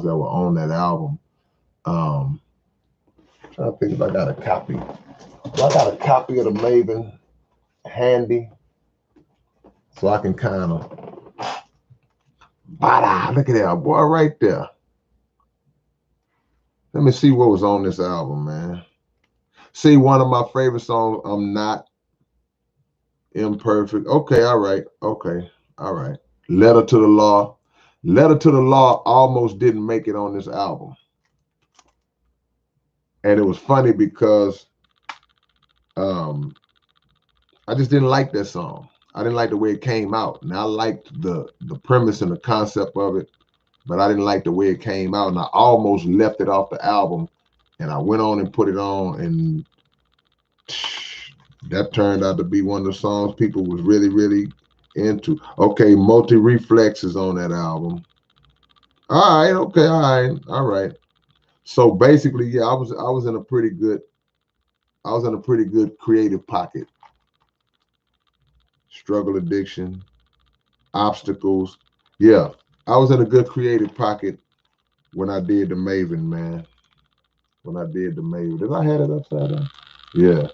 that were on that album. Trying to think if I got a copy. Well, I got a copy of the Maven handy, so I can kind of, look at that boy right there. Let me see what was on this album, man. See, one of my favorite songs, I'm Not Imperfect. Okay, all right. Okay, all right. Letter to the Law. Letter to the Law almost didn't make it on this album. And it was funny because I just didn't like that song. I didn't like the way it came out. And I liked the premise and the concept of it, but I didn't like the way it came out. And I almost left it off the album. And I went on and put it on, and that turned out to be one of the songs people was really, really into. Okay, Multi Reflex is on that album. All right, okay, all right. So basically, yeah, I was in a pretty good creative pocket. Struggle Addiction, Obstacles. Yeah, I was in a good creative pocket when I did the Maven, man. When I did the Maven. Did I have it upside down? Yeah.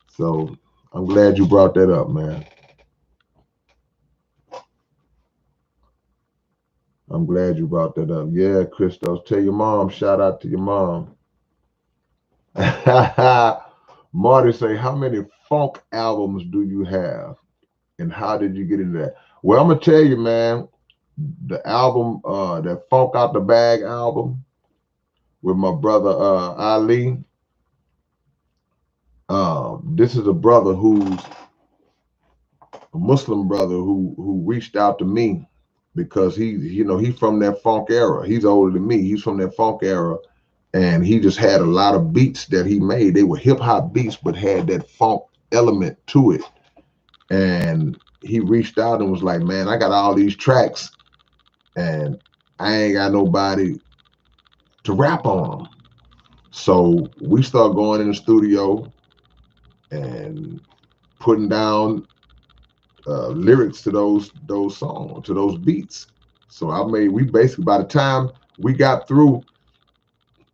So I'm glad you brought that up, man. I'm glad you brought that up. Yeah, Christos. Tell your mom, shout out to your mom. Marty say, how many funk albums do you have? And how did you get into that? Well, I'm gonna tell you, man, the album, that Funk Out the Bag album with my brother Ali. This is a brother who's a Muslim brother who reached out to me because he's from that funk era. He's older than me. He's from that funk era, and he just had a lot of beats that he made. They were hip hop beats, but had that funk element to it. And he reached out and was like, "Man, I got all these tracks, and I ain't got nobody to rap on them." So we start going in the studio and putting down lyrics to those songs, to those beats. So we basically, by the time we got through,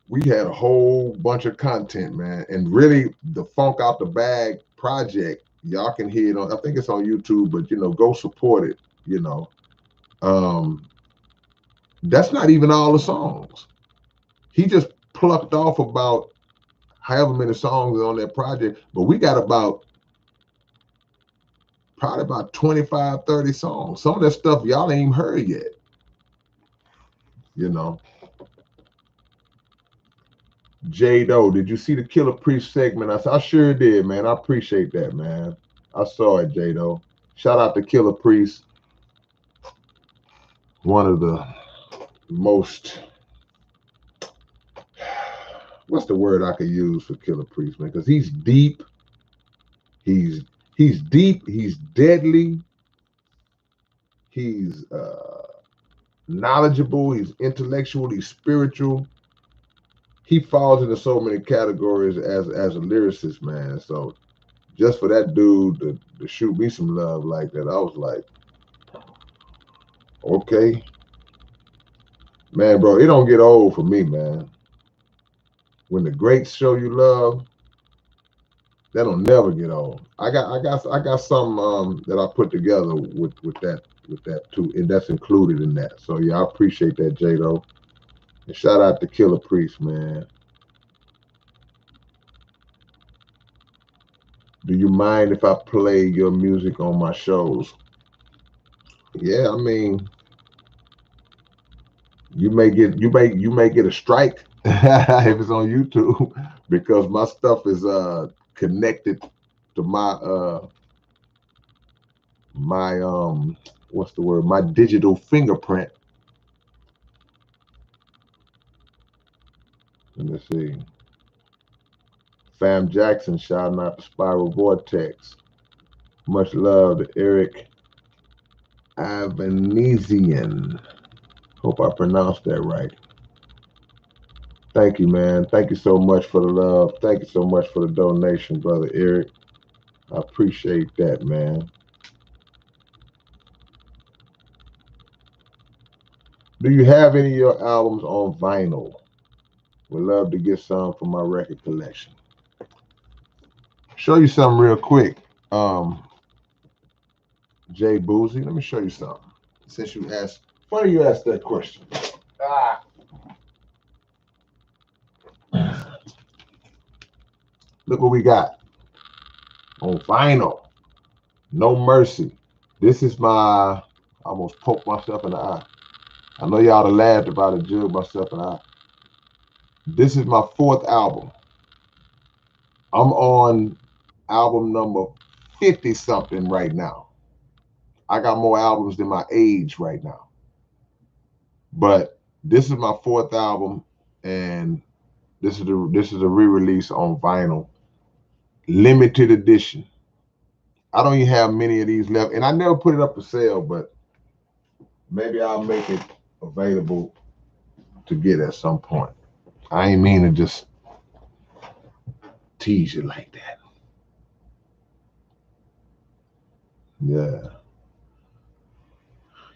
we had a whole bunch of content, man. And really, the Funk Out the Bag project, y'all can hear it on, I think it's on YouTube, but go support it. That's not even all the songs. He just plucked off about however many songs on that project, but we got probably about 25, 30 songs. Some of that stuff y'all ain't even heard yet. J-Do, did you see the Killer Priest segment? I said, I sure did, man. I appreciate that, man. I saw it, J-Do. Shout out to Killer Priest. One of the most, what's the word I could use for Killer Priest, man? Because he's deep. He's deep. He's deadly. He's knowledgeable. He's intellectual. He's spiritual. He falls into so many categories as a lyricist, man. So just for that dude to shoot me some love like that, I was like, okay. Man, bro, it don't get old for me, man. When the greats show you love, That'll never get old. I got some that I put together with that too, and that's included in that. So yeah, I appreciate that, Jado. And shout out to Killer Priest, man. Do you mind if I play your music on my shows? Yeah, I mean, you may get a strike if it's on YouTube because my stuff is connected to my what's the word? My digital fingerprint. Let me see. Fam Jackson shouting out the Spiral Vortex. Much love to Eric Avanesian. Hope I pronounced that right. Thank you, man. Thank you so much for the love. Thank you so much for the donation, brother Eric. I appreciate that, man. Do you have any of your albums on vinyl? Would love to get some for my record collection. Show you something real quick. Jay Boozy, let me show you something. Since you asked, funny you asked that question. Ah. Look what we got on vinyl. No Mercy. This is my, I almost poked myself in the eye. I know y'all have laughed about it, jugged myself in the eye. This is my 4th album. I'm on album number 50 something right now. I got more albums than my age right now. But this is my 4th album, and this is a re-release on vinyl, limited edition. I don't even have many of these left, and I never put it up for sale, but maybe I'll make it available to get at some point. I ain't mean to just tease you like that. Yeah.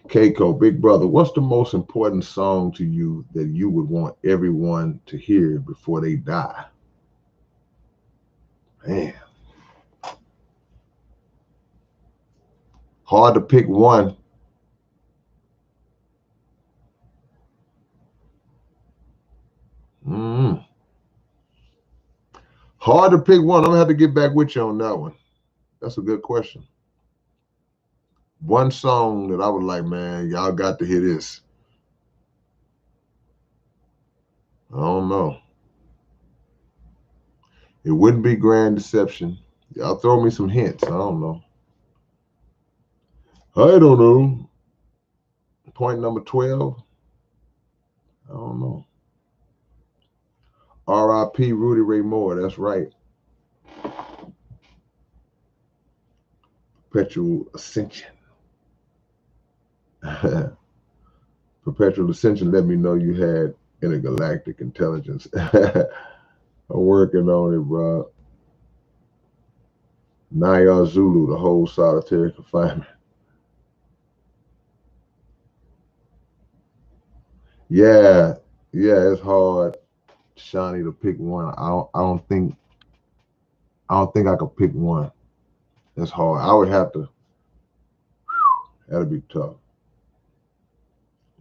Keiko, big brother, what's the most important song to you that you would want everyone to hear before they die? Man. Hard to pick one. Hard to pick one. I'm gonna have to get back with you on that one. That's a good question. One song that I would like, man, y'all got to hear this. I don't know. It wouldn't be Grand Deception. Y'all throw me some hints. I don't know. I don't know. Point number 12. I don't know. R.I.P. Rudy Ray Moore. That's right. Perpetual Ascension. Perpetual Ascension let me know you had intergalactic intelligence. I'm working on it, bro. Naya Zulu, the whole solitary confinement. Yeah, it's hard, Shawnee, to pick one. I don't think I could pick one. That's hard. I would have to. That'd be tough.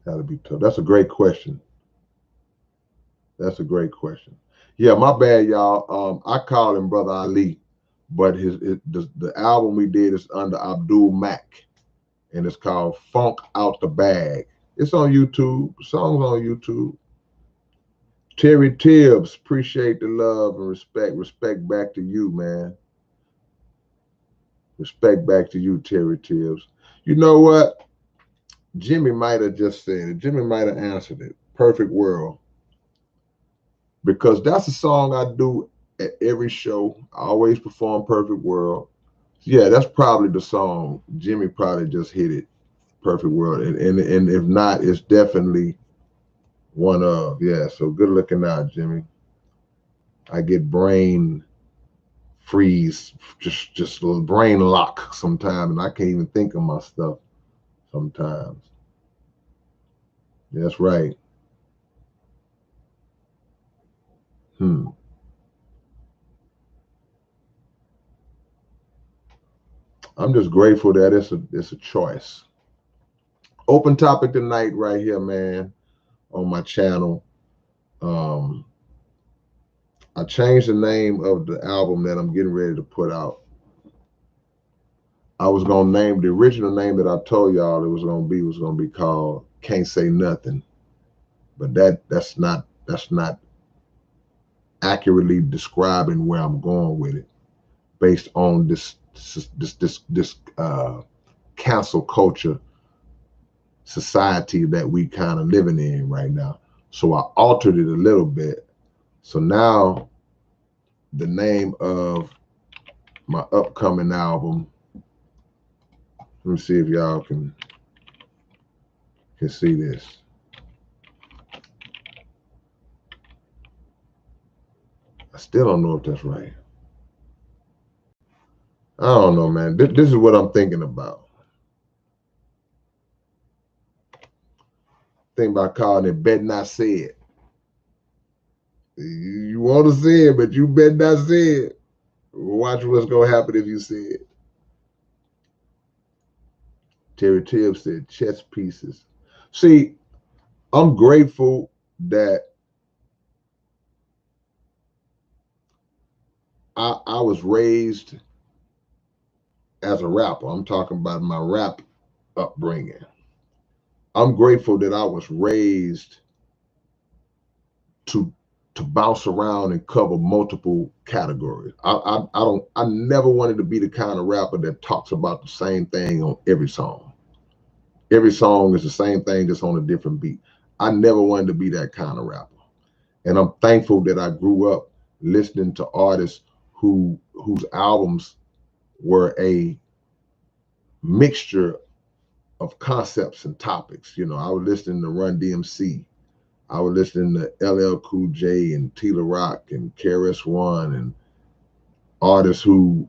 That'd be tough. That's a great question. That's a great question. Yeah, my bad, y'all. I call him Brother Ali, but the album we did is under Abdul Mack, and it's called Funk Out the Bag. It's on YouTube. Songs on YouTube. Terry Tibbs, appreciate the love and respect. Respect back to you, man. Respect back to you, Terry Tibbs. You know what? Jimmy might have just said it. Jimmy might have answered it. Perfect World. Because that's a song I do at every show. I always perform Perfect World. Yeah, that's probably the song. Jimmy probably just hit it. Perfect World. And if not, it's definitely one of. Yeah, so good looking out, Jimmy. I get brain freeze, just a brain lock sometimes, and I can't even think of my stuff sometimes. That's right. I'm just grateful that it's a choice. Open topic tonight right here, man, on my channel. I changed the name of the album that I'm getting ready to put out. I was gonna name the original name that I told y'all it was gonna be called Can't Say Nothing. But that's not accurately describing where I'm going with it based on this cancel culture society that we kind of living in right now. So I altered it a little bit. So now the name of my upcoming album, let me see if y'all can see this. I still don't know if that's right. I don't know, man. This is what I'm thinking about. Think about calling it Bet Not Said. You want to say it, but you bet not say it. Watch what's going to happen if you say it. Terry Tibbs said chess pieces. See, I'm grateful that I was raised as a rapper. I'm talking about my rap upbringing. I'm grateful that I was raised to bounce around and cover multiple categories. I never wanted to be the kind of rapper that talks about the same thing on every song. Every song is the same thing, just on a different beat. I never wanted to be that kind of rapper. And I'm thankful that I grew up listening to artists whose albums were a mixture of concepts and topics. You know, I was listening to Run DMC. I was listening to LL Cool J and Tila Rock and KRS-One and artists who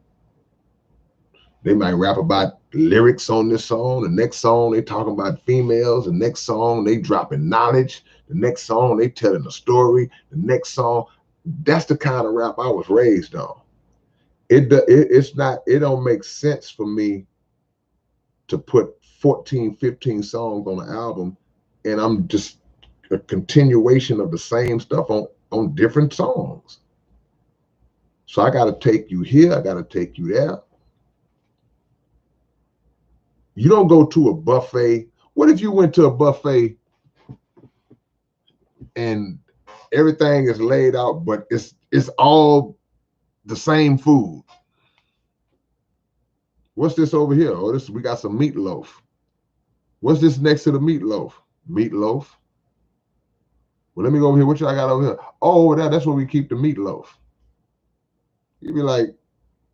they might rap about lyrics on this song. The next song they talking about females. The next song they dropping knowledge. The next song they telling a story. The next song, that's the kind of rap I was raised on. It don't make sense for me to put 14, 15 songs on an album and I'm just a continuation of the same stuff on different songs. So I got to take you here. I got to take you there. You don't go to a buffet. What if you went to a buffet and everything is laid out, but it's all the same food? What's this over here? Oh, we got some meatloaf. What's this next to the meatloaf? Meatloaf. Well, let me go over here. What y'all got over here? Oh, over there, that's where we keep the meatloaf. You'd be like, what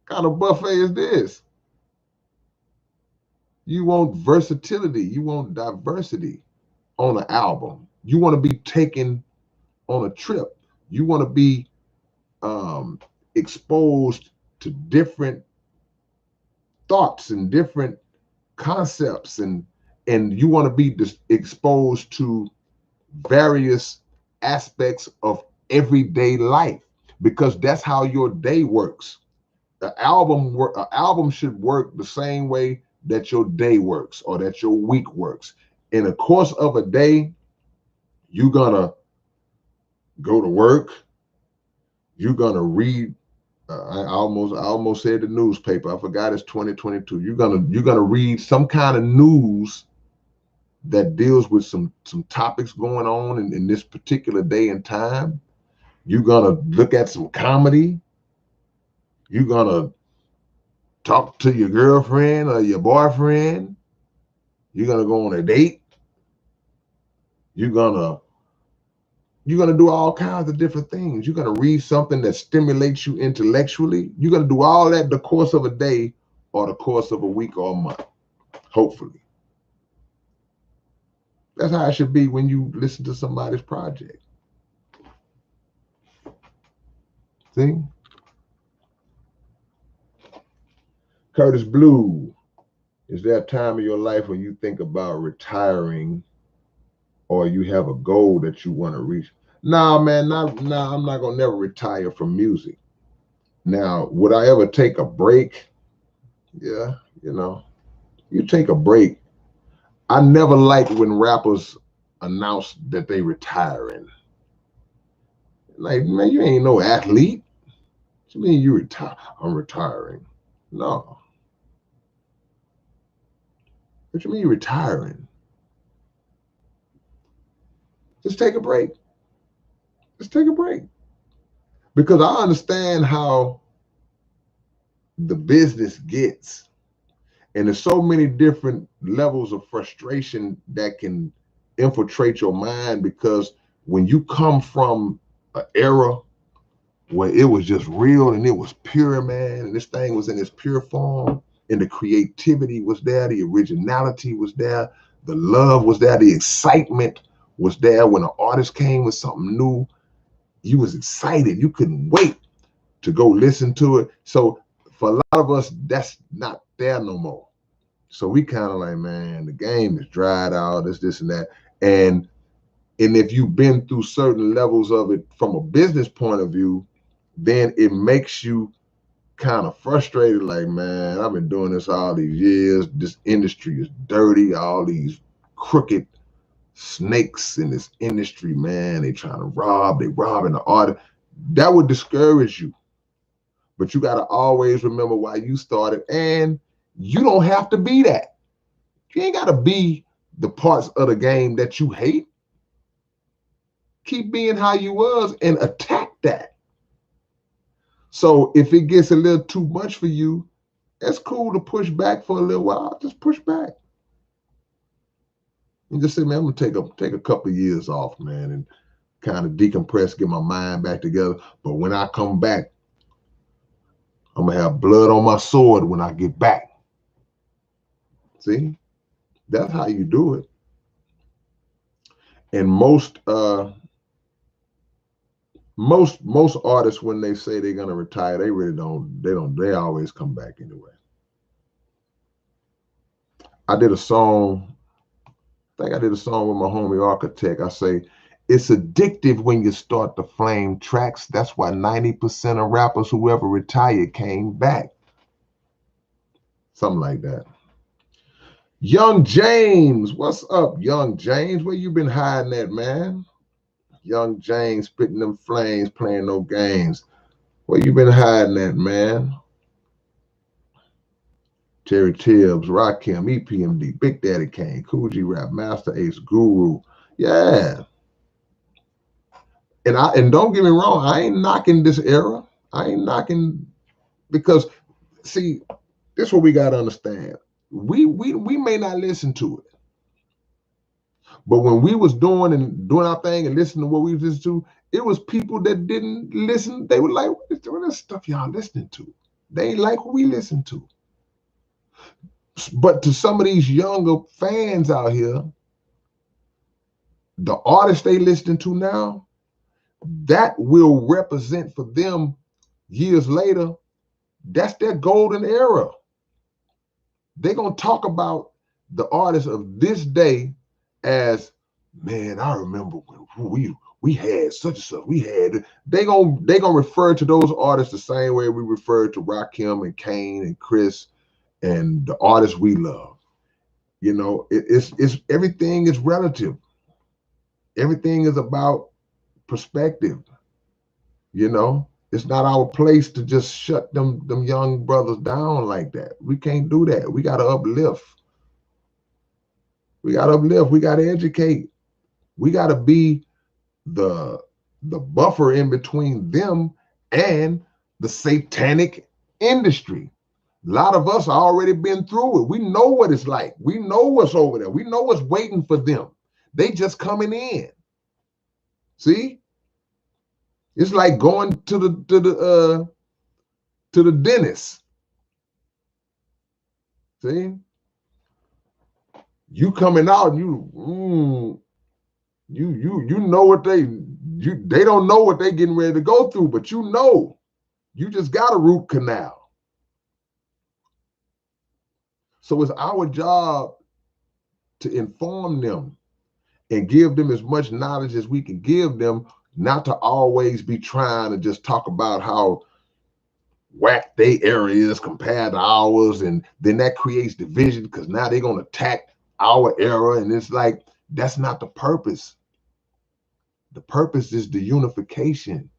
kind of buffet is this? You want versatility. You want diversity on an album. You want to be taken on a trip. You want to be exposed to different thoughts and different concepts, and you want to be exposed to various aspects of everyday life, because that's how your day works. An album should work the same way that your day works or that your week works. In the course of a day, you're gonna go to work, you're gonna read. I almost said the newspaper. I forgot it's 2022. You're gonna read some kind of news that deals with some topics going on in this particular day and time. You're gonna look at some comedy. You're gonna talk to your girlfriend or your boyfriend. You're gonna go on a date. You're gonna do all kinds of different things. You're gonna read something that stimulates you intellectually. You're gonna do all that the course of a day or the course of a week or a month, hopefully. That's how it should be when you listen to somebody's project. See? Curtis Blue, is there a time in your life when you think about retiring or you have a goal that you want to reach? Nah, man, I'm not gonna never retire from music. Now, would I ever take a break? Yeah, You know, you take a break. I never liked when rappers announced that they retiring. Like, man, you ain't no athlete. What you mean you retire? I'm retiring. No. What you mean you retiring? Just take a break. Just take a break. Because I understand how the business gets. And there's so many different levels of frustration that can infiltrate your mind, because when you come from an era where it was just real and it was pure, man, and this thing was in its pure form, and the creativity was there, the originality was there, the love was there, the excitement was there. When an artist came with something new, you was excited. You couldn't wait to go listen to it. So for a lot of us, that's not there no more. So we kind of like, man, the game is dried out, this and that. And if you've been through certain levels of it from a business point of view, then it makes you kind of frustrated. Like, man, I've been doing this all these years. This industry is dirty. All these crooked snakes in this industry, man. They trying to rob. They robbing the art. That would discourage you. But you got to always remember why you started. And you don't have to be that. You ain't got to be the parts of the game that you hate. Keep being how you was and attack that. So if it gets a little too much for you, it's cool to push back for a little while. Just push back. And just say, man, I'm gonna take a couple of years off, man, and kind of decompress, get my mind back together. But when I come back, I'm gonna have blood on my sword when I get back. See? That's how you do it. And most artists, when they say they're gonna retire, they really don't. They always come back anyway. I did a song. I think I did a song with my homie Architect. I say, it's addictive when you start to flame tracks. That's why 90% of rappers who ever retired came back. Something like that. Young James, what's up, Young James? Where you been hiding at, man? Young James spitting them flames, playing no games. Where you been hiding at, man? Terry Tibbs, Rakim, EPMD, Big Daddy Kane, Cool G Rap, Master Ace, Guru. Yeah. And don't get me wrong, I ain't knocking this era. I ain't knocking, because see, this is what we gotta understand. We may not listen to it. But when we was doing our thing and listening to what we was listening to, it was people that didn't listen. They were like, what is stuff y'all listening to? They ain't like what we listen to. But to some of these younger fans out here, the artists they listening to now, that will represent for them years later. That's their golden era. They're going to talk about the artists of this day as, man, I remember when we had such and such. We had, they gonna refer to those artists the same way we refer to Rakim and Kane and Chris and the artists we love. You know, it's everything is relative. Everything is about perspective. You know, it's not our place to just shut them young brothers down like that. We can't do that. We got to uplift. We got to uplift. We got to educate. We got to be the buffer in between them and the satanic industry. A lot of us already been through it. We know what it's like. We know what's over there. We know what's waiting for them. They just coming in. See? It's like going to the dentist. See? You coming out and you know what they don't know what they getting ready to go through, but you know, you just got a root canal. So it's our job to inform them and give them as much knowledge as we can give them, not to always be trying to just talk about how whack their areas compared to ours, and then that creates division because now they're going to attack our era, and it's like that's not the purpose. The purpose is the unification,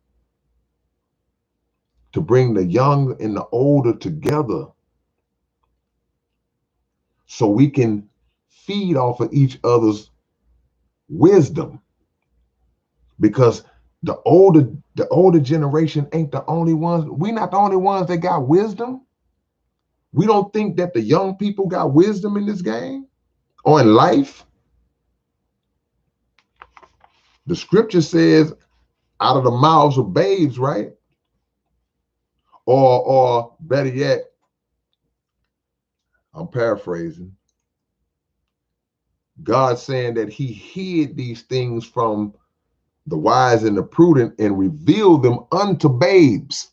to bring the young and the older together so we can feed off of each other's wisdom, because the older generation ain't the only ones. We're not the only ones that got wisdom. We don't think that the young people got wisdom in this game or in life. The scripture says, out of the mouths of babes, right? Or better yet, I'm paraphrasing, God saying that he hid these things from the wise and the prudent and revealed them unto babes.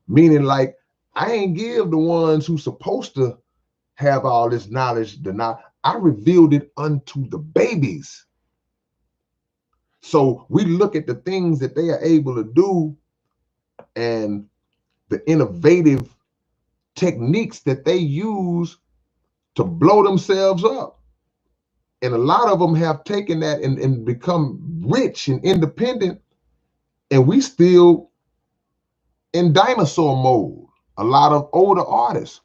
Meaning, like, I ain't give the ones who supposed to have all this knowledge, I revealed it unto the babies. So we look at the things that they are able to do and the innovative techniques that they use to blow themselves up. And a lot of them have taken that and become rich and independent, and we still in dinosaur mode. A lot of older artists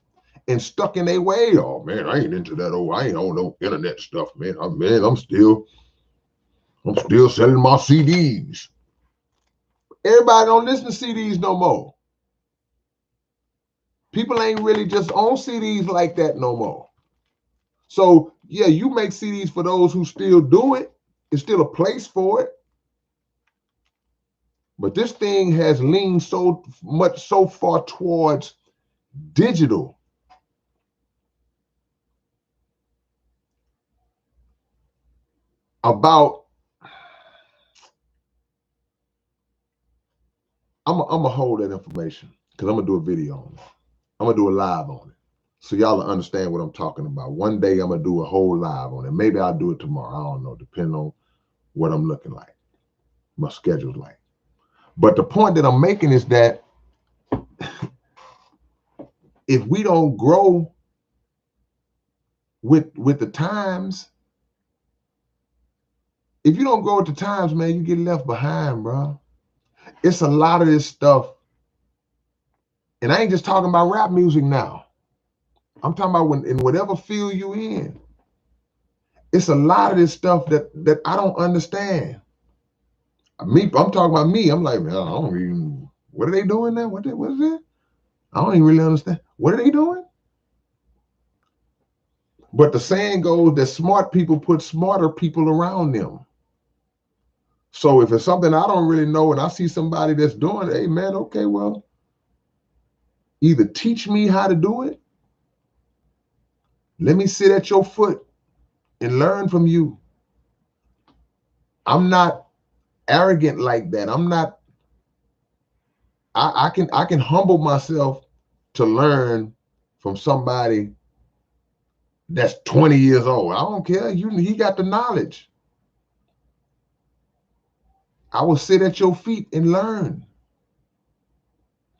and stuck in their way. Oh man, I ain't into that. I ain't on no internet stuff, man. I'm still selling my CDs. Everybody don't listen to CDs no more. People ain't really just on CDs like that no more. So yeah, you make CDs for those who still do it. It's still a place for it. But this thing has leaned so far towards digital. I'm gonna hold that information because I'm gonna do a video on it. I'm gonna do a live on it, so y'all will understand what I'm talking about. One day I'm gonna do a whole live on it. Maybe I'll do it tomorrow. I don't know, depending on what I'm looking like, my schedule's like. But the point that I'm making is that if we don't grow with the times, if you don't grow with the times, man, you get left behind, bro. It's a lot of this stuff, and I ain't just talking about rap music now. I'm talking about in whatever field you in. It's a lot of this stuff that I don't understand. I'm talking about me. I'm like, man, I don't even. What are they doing now? What is it? I don't even really understand. What are they doing? But the saying goes that smart people put smarter people around them. So if it's something I don't really know and I see somebody that's doing it, hey man, okay, well, either teach me how to do it. Let me sit at your foot and learn from you. I'm not arrogant like that. I'm not. I can humble myself to learn from somebody that's 20 years old. I don't care. He got the knowledge. I will sit at your feet and learn.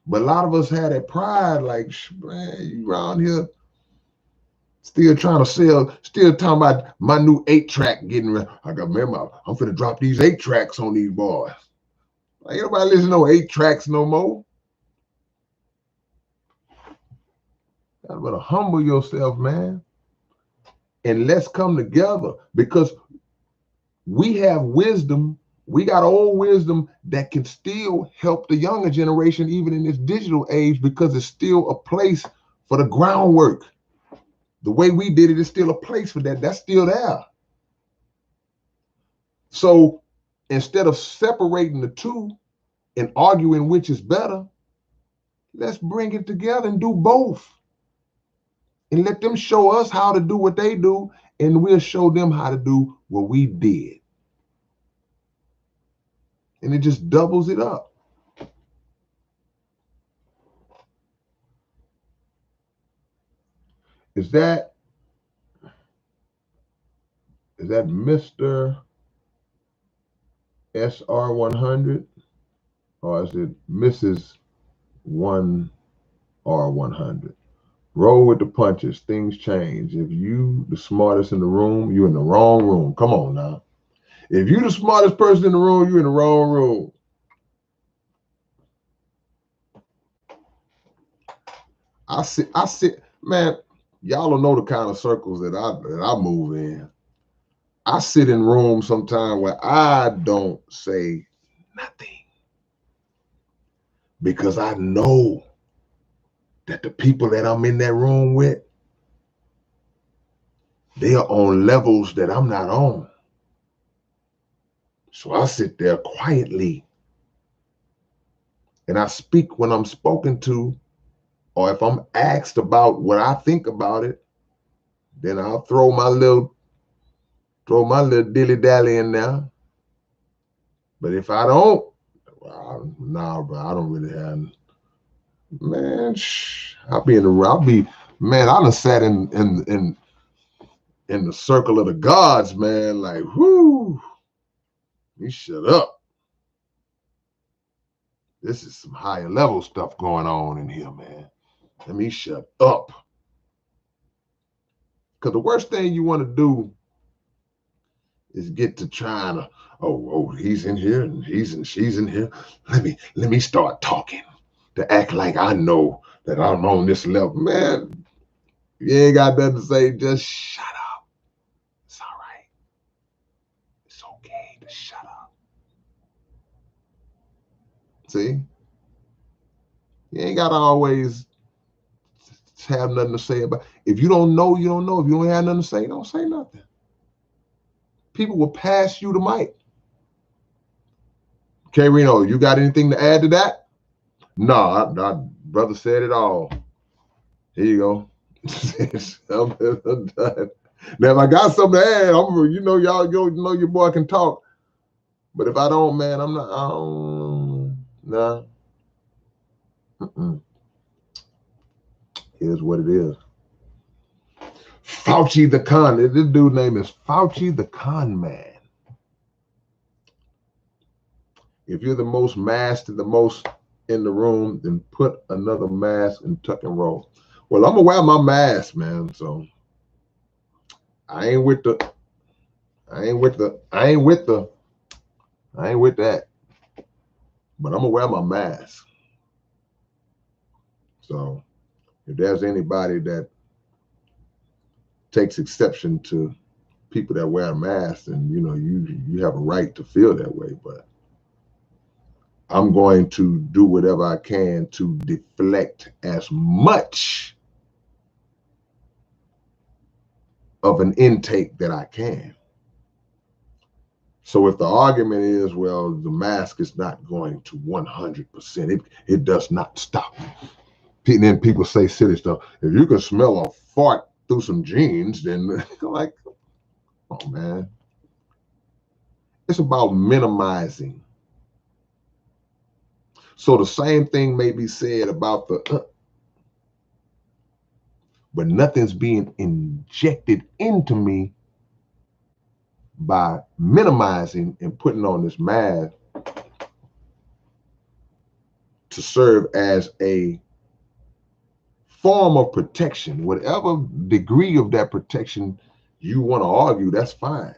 But a lot of us had that pride, like, man, you around here still trying to sell, still talking about my new 8-track getting ready. I got, remember, I'm finna drop these 8 tracks on these boys. Ain't nobody listening to no 8 tracks no more. You better humble yourself, man. And let's come together, because we have wisdom. We got old wisdom that can still help the younger generation, even in this digital age, because it's still a place for the groundwork. The way we did it is still a place for that. That's still there. So instead of separating the two and arguing which is better, let's bring it together and do both. And let them show us how to do what they do, and we'll show them how to do what we did. And it just doubles it up. Is that Mr. SR100, or is it Mrs. 1? are 100. Roll with the punches. Things change. If you the smartest in the room, you're in the wrong room. Come on now. If you the smartest person in the room, you're in the wrong room. I sit, man, y'all don't know the kind of circles that I move in. I sit in rooms sometimes where I don't say nothing because I know that the people that I'm in that room with, they are on levels that I'm not on. So I sit there quietly and I speak when I'm spoken to, or if I'm asked about what I think about it, then I'll throw my little dilly dally in there. But if I don't, nah, bro, I don't really have. Man, man, I done sat in the circle of the gods, man. Like, whoo, you shut up. This is some higher level stuff going on in here, man. Let me shut up. Because the worst thing you want to do is get to trying to, oh, he's in here and she's in here. Let me start talking to act like I know that I'm on this level. Man, you ain't got nothing to say, just shut up. It's all right. It's okay to shut up. See? You ain't got to always have nothing to say about it. If you don't know, you don't know. If you don't have nothing to say, don't say nothing. People will pass you the mic. K-Rino, you got anything to add to that? No, brother said it all. Here you go. I'm done. Now, if I got something to add, y'all know your boy can talk. But if I don't, man, I'm not. Nah. Here's what it is. Fauci the con. This dude's name is Fauci the con man. If you're the most masked and the most in the room, then put another mask and tuck and roll. Well, I'm gonna wear my mask, man. So I ain't with that. But I'm gonna wear my mask. So if there's anybody that takes exception to people that wear a mask, then you have a right to feel that way. But I'm going to do whatever I can to deflect as much of an intake that I can. So if the argument is, well, the mask is not going to 100%, it does not stop. And then people say silly stuff. If you can smell a fart through some jeans, then like, oh man. It's about minimizing. So the same thing may be said about but nothing's being injected into me by minimizing and putting on this mask to serve as a form of protection. Whatever degree of that protection you want to argue, that's fine.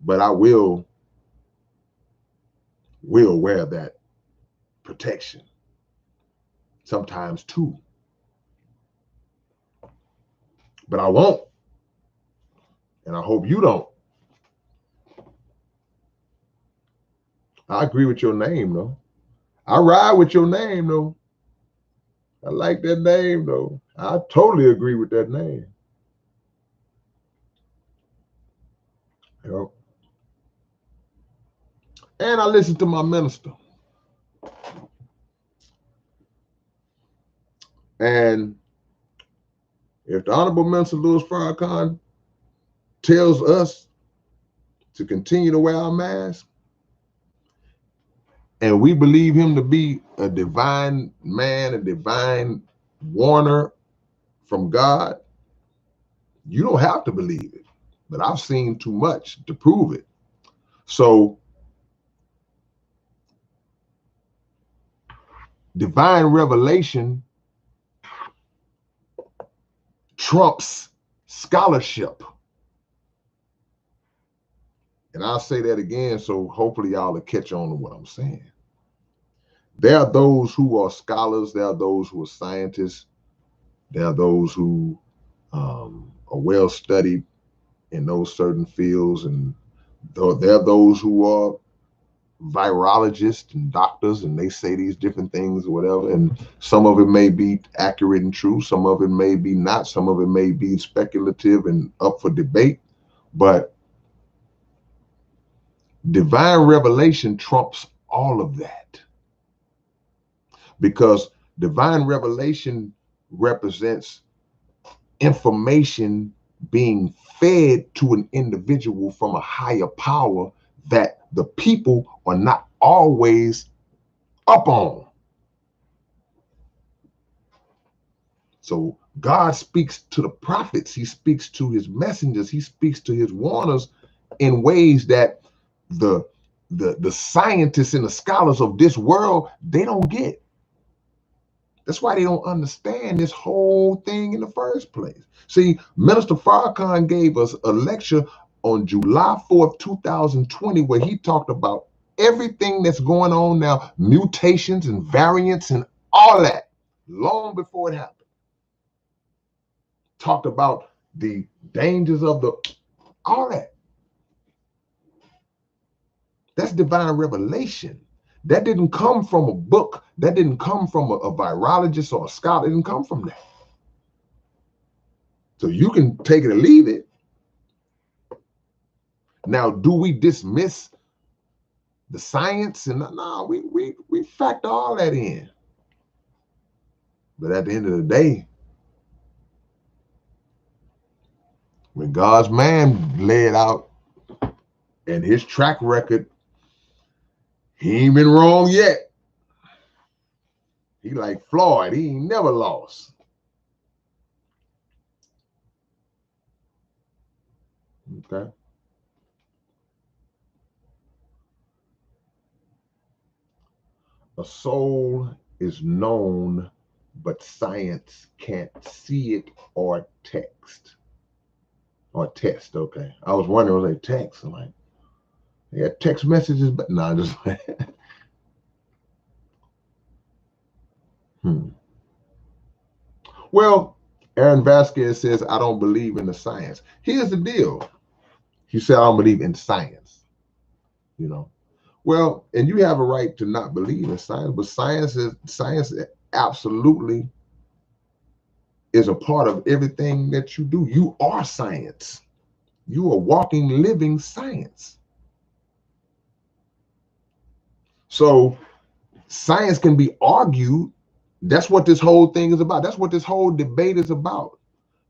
But I will wear that protection. Sometimes two. But I won't. And I hope you don't. I agree with your name, though. I ride with your name, though. I like that name, though. I totally agree with that name. Yep. And I listen to my minister. And if the Honorable Minister Louis Farrakhan tells us to continue to wear our mask, and we believe him to be a divine man, a divine warner from God, you don't have to believe it. But I've seen too much to prove it. So divine revelation trumps scholarship. And I'll say that again, so hopefully y'all will catch on to what I'm saying. There are those who are scholars, there are those who are scientists, there are those who are well studied in those certain fields, and there are those who are virologists and doctors, and they say these different things or whatever, and some of it may be accurate and true, some of it may be not, some of it may be speculative and up for debate, but divine revelation trumps all of that, because divine revelation represents information being fed to an individual from a higher power that the people are not always up on. So God speaks to the prophets, he speaks to his messengers, he speaks to his warners in ways that the scientists and the scholars of this world, they don't get. That's why they don't understand this whole thing in the first place. See, Minister Farrakhan gave us a lecture on July 4th, 2020, where he talked about everything that's going on now, mutations and variants and all that, long before it happened. Talked about the dangers of all that. That's divine revelation. That didn't come from a book. That didn't come from a virologist or a scholar. It didn't come from that. So you can take it or leave it. Now, do we dismiss the science? And no, we factor all that in. But at the end of the day, when God's man laid out and his track record, he ain't been wrong yet. He like Floyd, he ain't never lost. Okay. A soul is known, but science can't see it or text. Or test, okay. I was wondering, was they text? I'm like, yeah, text messages, but no, just Well, Aaron Vasquez says, I don't believe in the science. Here's the deal. He said, I don't believe in science, you know. Well, and you have a right to not believe in science, but science absolutely is a part of everything that you do. You are science. You are walking, living science. So science can be argued. That's what this whole thing is about. That's what this whole debate is about.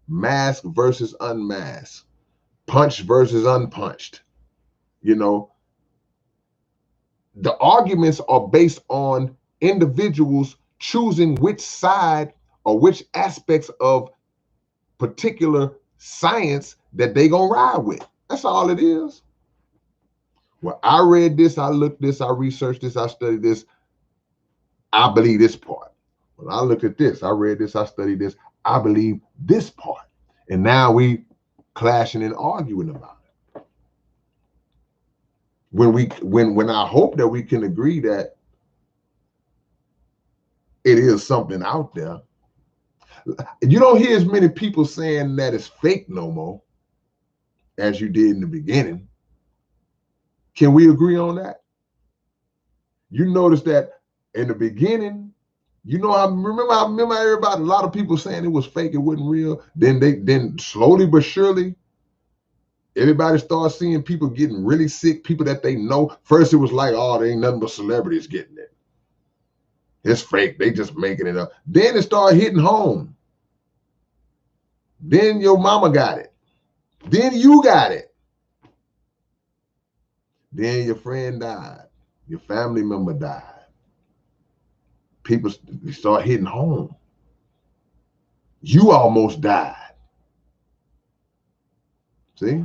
Masked versus unmasked, punched versus unpunched. You know, the arguments are based on individuals choosing which side or which aspects of particular science that they gonna ride with. That's all it is. Well, I read this, I looked this, I researched this, I studied this, I believe this part. When I looked at this, I read this, I studied this, I believe this part. And now we clashing and arguing about it. When I hope that we can agree that it is something out there. You don't hear as many people saying that it's fake no more as you did in the beginning. Can we agree on that? You notice that in the beginning, you know, I remember everybody, a lot of people saying it was fake, it wasn't real. Then slowly but surely, everybody started seeing people getting really sick, people that they know. First, it was like, oh, there ain't nothing but celebrities getting it. It's fake. They just making it up. Then it started hitting home. Then your mama got it. Then you got it. Then your friend died. Your family member died. People start hitting home. You almost died. See?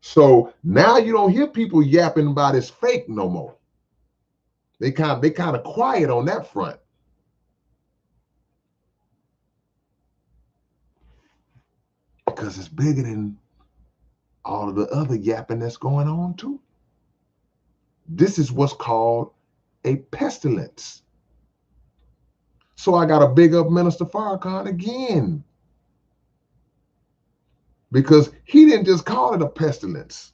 So now you don't hear people yapping about it's fake no more. They kind of quiet on that front. because it's bigger than all of the other yapping that's going on too. This is what's called a pestilence. So I got to big up Minister Farrakhan again, because he didn't just call it a pestilence.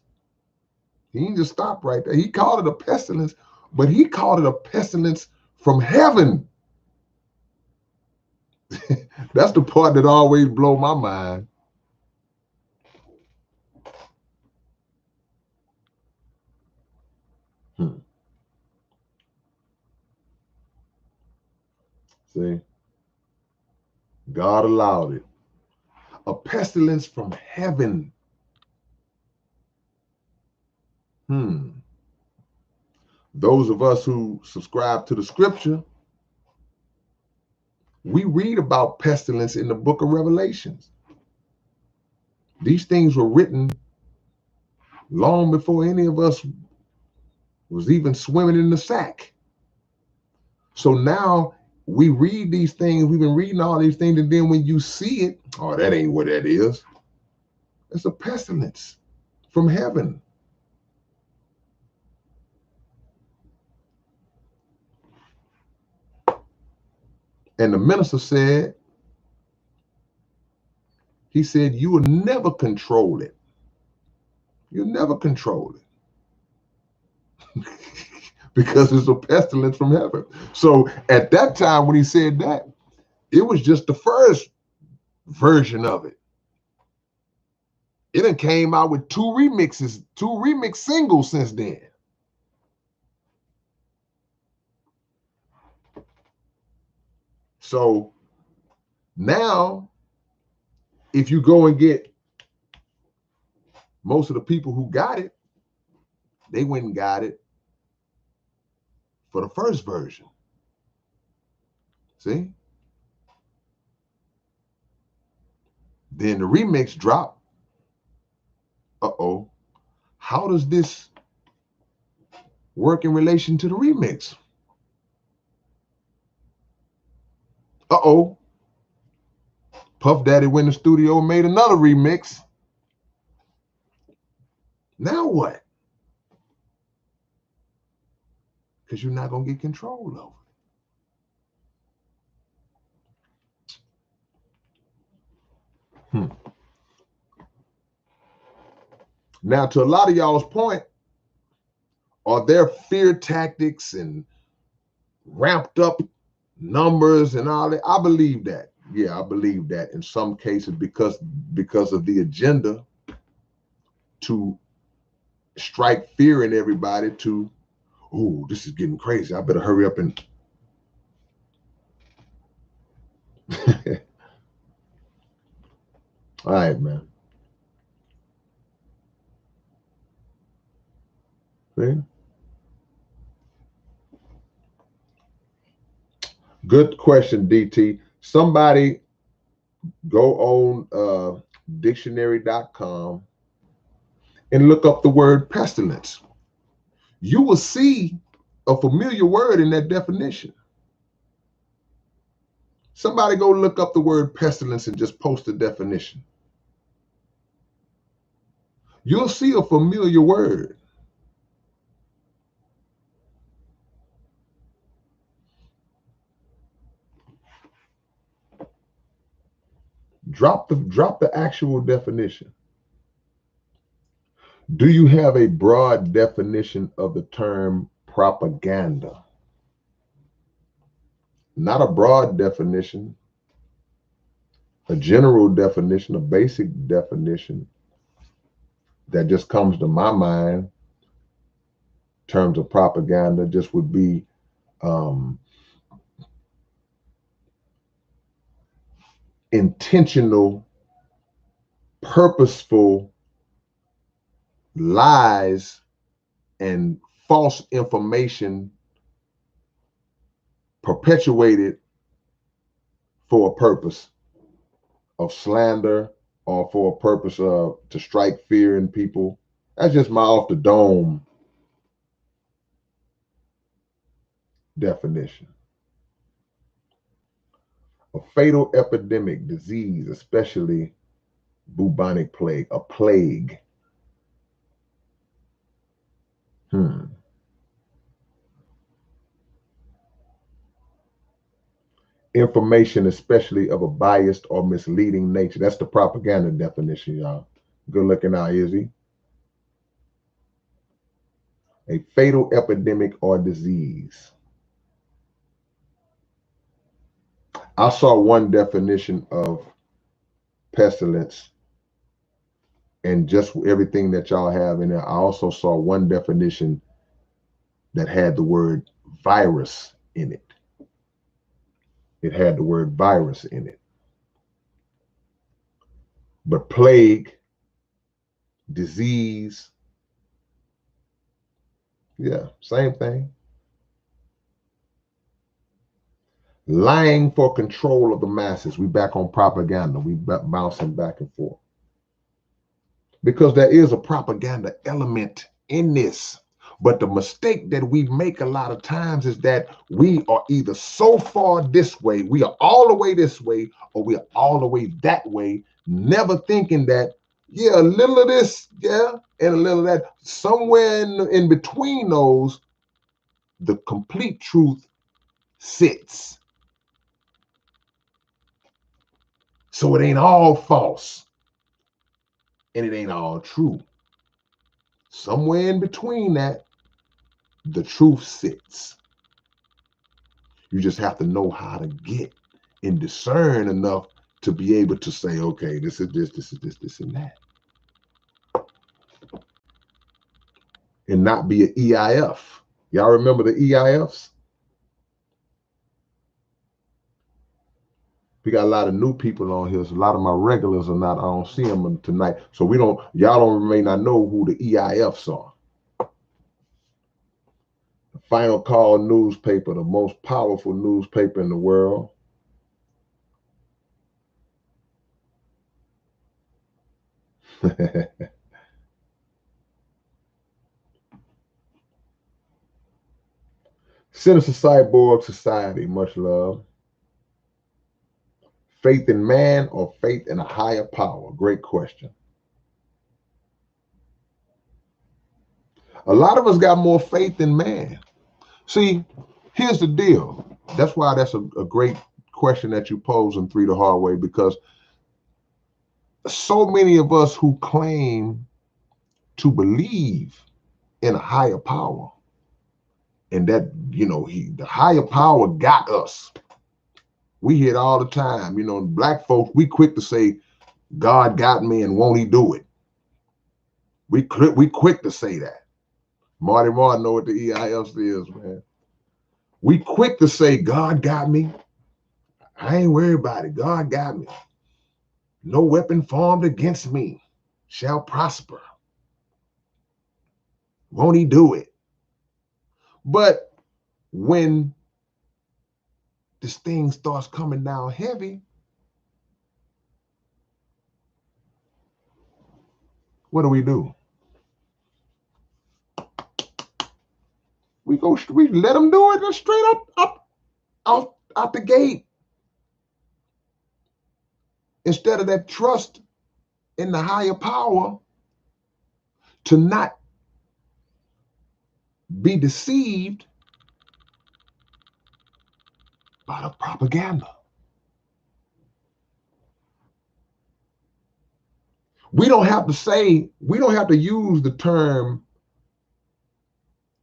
He didn't just stop right there. He called it a pestilence, but he called it a pestilence from heaven. That's the part that always blow my mind. See, God allowed it. A pestilence from heaven. Those of us who subscribe to the scripture, we read about pestilence in the book of Revelations. These things were written long before any of us was even swimming in the sack. So now we read these things, we've been reading all these things, and then when you see it, oh, that ain't what that is. It's a pestilence from heaven. And the minister said, he said, you will never control it. You'll never control it. Because it's a pestilence from heaven. So at that time when he said that, it was just the first version of it. It done came out with two remix singles since then. So now, if you go and get most of the people who got it, they went and got it for the first version. See? Then the remix dropped. Uh-oh. How does this work in relation to the remix? Uh-oh. Puff Daddy went in the studio and made another remix. Now what? Because you're not going to get control of it. Now, to a lot of y'all's point, are there fear tactics and ramped up numbers and all that? I believe that. Yeah, I believe that in some cases because of the agenda to strike fear in everybody to, oh, this is getting crazy. I better hurry up and all right, man. See? Good question, DT. Somebody go on dictionary.com and look up the word pestilence. You will see a familiar word in that definition. Somebody go look up the word pestilence and just post the definition. You'll see a familiar word. Drop the actual definition. Do you have a broad definition of the term propaganda? Not a broad definition, a general definition, a basic definition that just comes to my mind in terms of propaganda just would be intentional, purposeful lies and false information perpetuated for a purpose of slander or for a purpose of to strike fear in people. That's just my off the dome definition. A fatal epidemic, disease, especially Bubonic plague, a plague. Information, especially of a biased or misleading nature. That's the propaganda definition, y'all. Good looking out, Izzy. A fatal epidemic or disease. I saw one definition of pestilence, and just everything that y'all have in there. I also saw one definition that had the word virus in it. It had the word virus in it. But plague, disease, yeah, same thing. Lying for control of the masses. We back on propaganda. We bouncing back and forth. Because there is a propaganda element in this. But the mistake that we make a lot of times is that we are either so far this way, we are all the way this way, or we are all the way that way, never thinking that, yeah, a little of this, yeah, and a little of that. Somewhere in between those, the complete truth sits. So it ain't all false, and it ain't all true. Somewhere in between that, the truth sits. You just have to know how to get and discern enough to be able to say, okay, this is this, this is this, and that. And not be an EIF. Y'all remember the EIFs? We got a lot of new people on here. So a lot of my regulars are not, I don't see them tonight. So y'all may not know who the EIFs are. The Final Call newspaper, the most powerful newspaper in the world. Sinister Cyborg Society, much love. Faith in man or faith in a higher power? Great question. A lot of us got more faith in man. See, here's the deal. That's why that's a great question that you pose in Three the Hard Way, because so many of us who claim to believe in a higher power, and that, the higher power got us. We hear it all the time. Black folks, we quick to say, God got me and won't he do it? We quick to say that. Marty Martin know what the EIFs is, man. We quick to say, God got me. I ain't worried about it. God got me. No weapon formed against me shall prosper. Won't he do it? But when this thing starts coming down heavy, what do? We let them do it straight up out the gate. Instead of that trust in the higher power to not be deceived by the propaganda. We don't have to use the term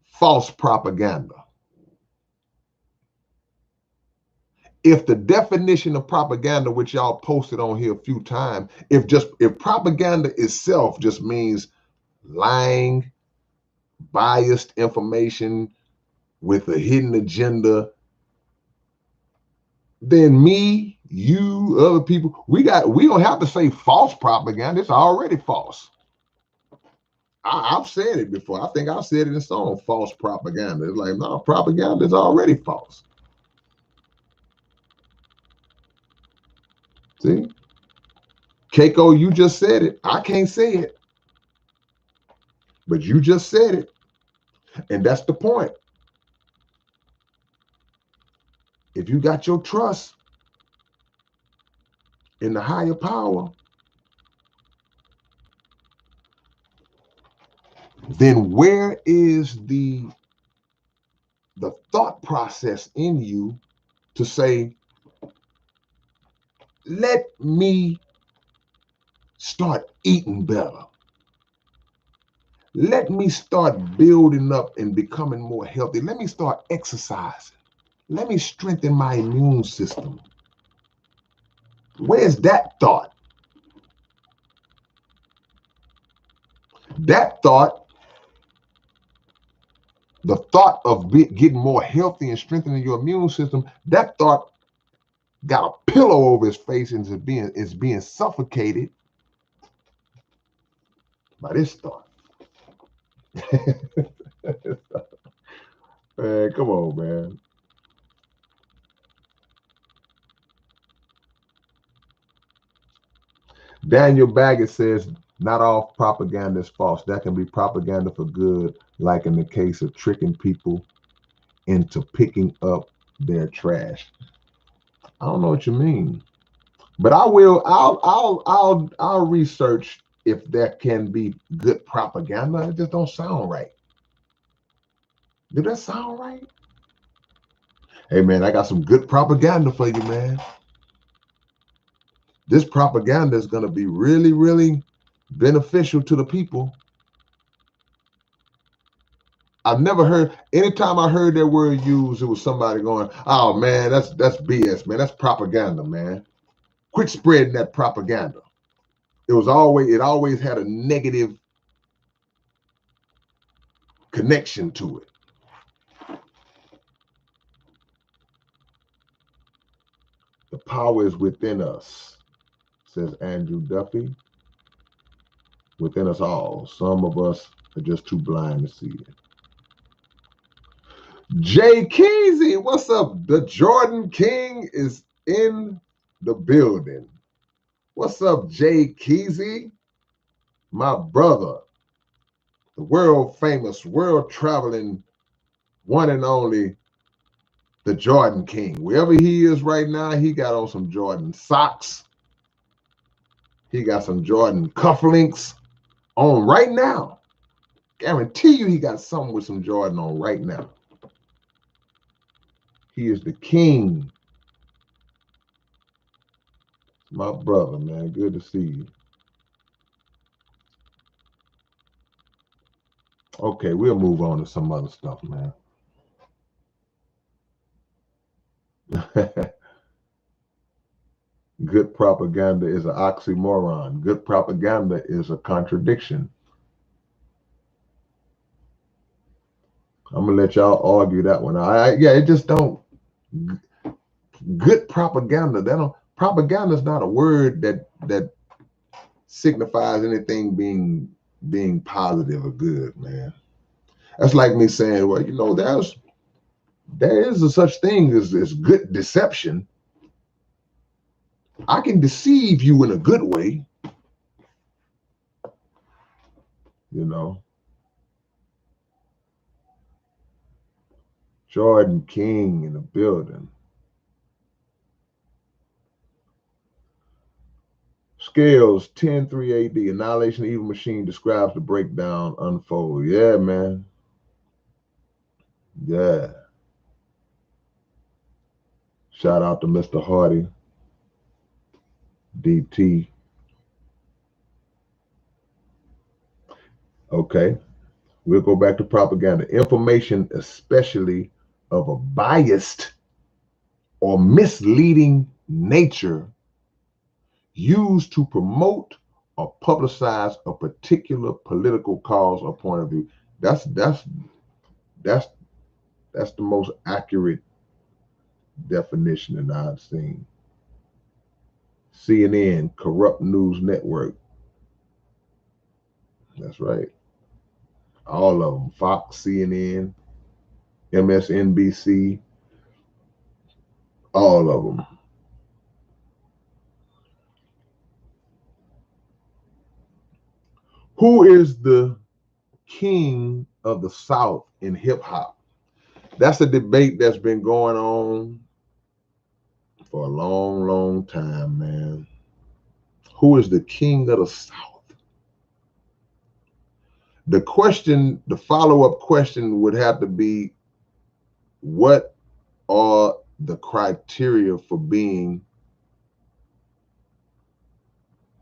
false propaganda. If the definition of propaganda, which y'all posted on here a few times, if propaganda itself just means lying, biased information with a hidden agenda, then me, you, other people, we don't have to say false propaganda. It's already false. I've said it before. I think I've said it in song, false propaganda. It's like, no, propaganda is already false. See? Keiko, you just said it. I can't say it. But you just said it. And that's the point. If you got your trust in the higher power, then where is the thought process in you to say, let me start eating better. Let me start building up and becoming more healthy. Let me start exercising. Let me strengthen my immune system. Where's that thought? That thought, the thought of getting more healthy and strengthening your immune system, that thought got a pillow over his face and is being suffocated by this thought. Man, come on, man. Daniel Baggett says, not all propaganda is false. That can be propaganda for good, like in the case of tricking people into picking up their trash. I don't know what you mean, but I'll research if that can be good propaganda. It just don't sound right. Did that sound right? Hey man, I got some good propaganda for you, man. This propaganda is going to be really, really beneficial to the people. I've never heard, anytime I heard that word used, it was somebody going, oh man, that's BS, man. That's propaganda, man. Quit spreading that propaganda. It always had a negative connection to it. The power is within us, says Andrew Duffy. Within us all. Some of us are just too blind to see it. Jay Keezy, what's up? The Jordan King is in the building. What's up, Jay Keezy? My brother, the world famous, world traveling, one and only, the Jordan King. Wherever he is right now, he got on some Jordan socks. He got some Jordan cufflinks on right now. Guarantee you he got something with some Jordan on right now. He is the king. My brother, man, good to see you. Okay, we'll move on to some other stuff, man. Good propaganda is an oxymoron. Good propaganda is a contradiction. I'm gonna let y'all argue that one. Yeah, it just don't. Good propaganda. Propaganda is not a word that signifies anything being positive or good, man. That's like me saying, well, there is a such thing as good deception. I can deceive you in a good way, you know. Jordan King in the building. Scales 10-3 AD. Annihilation of Evil Machine describes the breakdown unfold. Yeah, man. Yeah. Shout out to Mr. Hardy. DT. Okay. We'll go back to propaganda. Information, especially of a biased or misleading nature, used to promote or publicize a particular political cause or point of view. That's the most accurate definition that I've seen. CNN, corrupt news network. That's right. All of them. Fox, CNN, MSNBC, all of them. Who is the king of the South in hip hop? That's a debate that's been going on for a long, long time, man. Who is the king of the South? The question, the follow-up question would have to be, what are the criteria for being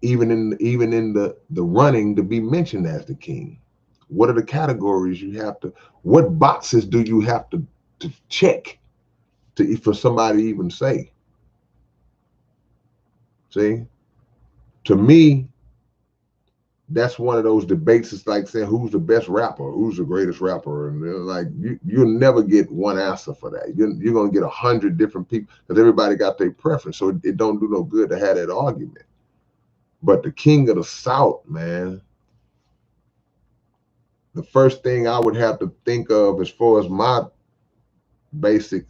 even in the running to be mentioned as the king? What are the categories you have to, what boxes do you have to check to for somebody to even say? See, to me, that's one of those debates. It's like saying who's the best rapper, who's the greatest rapper, and they're like you'll never get one answer for that. You're gonna get 100 different people because everybody got their preference. So it don't do no good to have that argument. But the king of the South, man, the first thing I would have to think of as far as my basic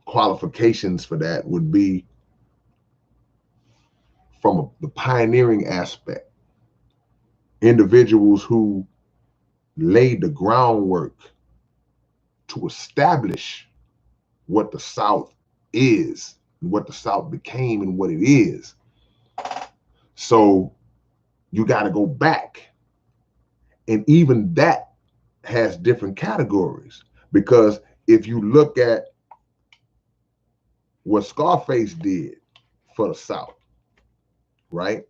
qualifications for that would be from the pioneering aspect. Individuals who laid the groundwork to establish what the South is, what the South became, and what it is. So you got to go back. And even that has different categories, because if you look at what Scarface did for the South, right?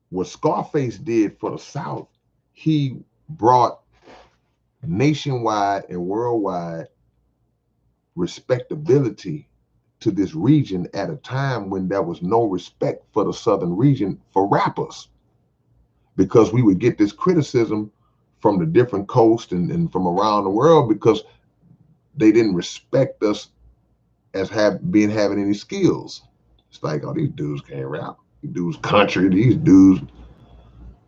What Scarface did for the South, he brought nationwide and worldwide respectability to this region at a time when there was no respect for the Southern region for rappers, because we would get this criticism from the different coasts and from around the world because they didn't respect us as having any skills. It's like, oh, these dudes can't rap. These dudes country, these dudes.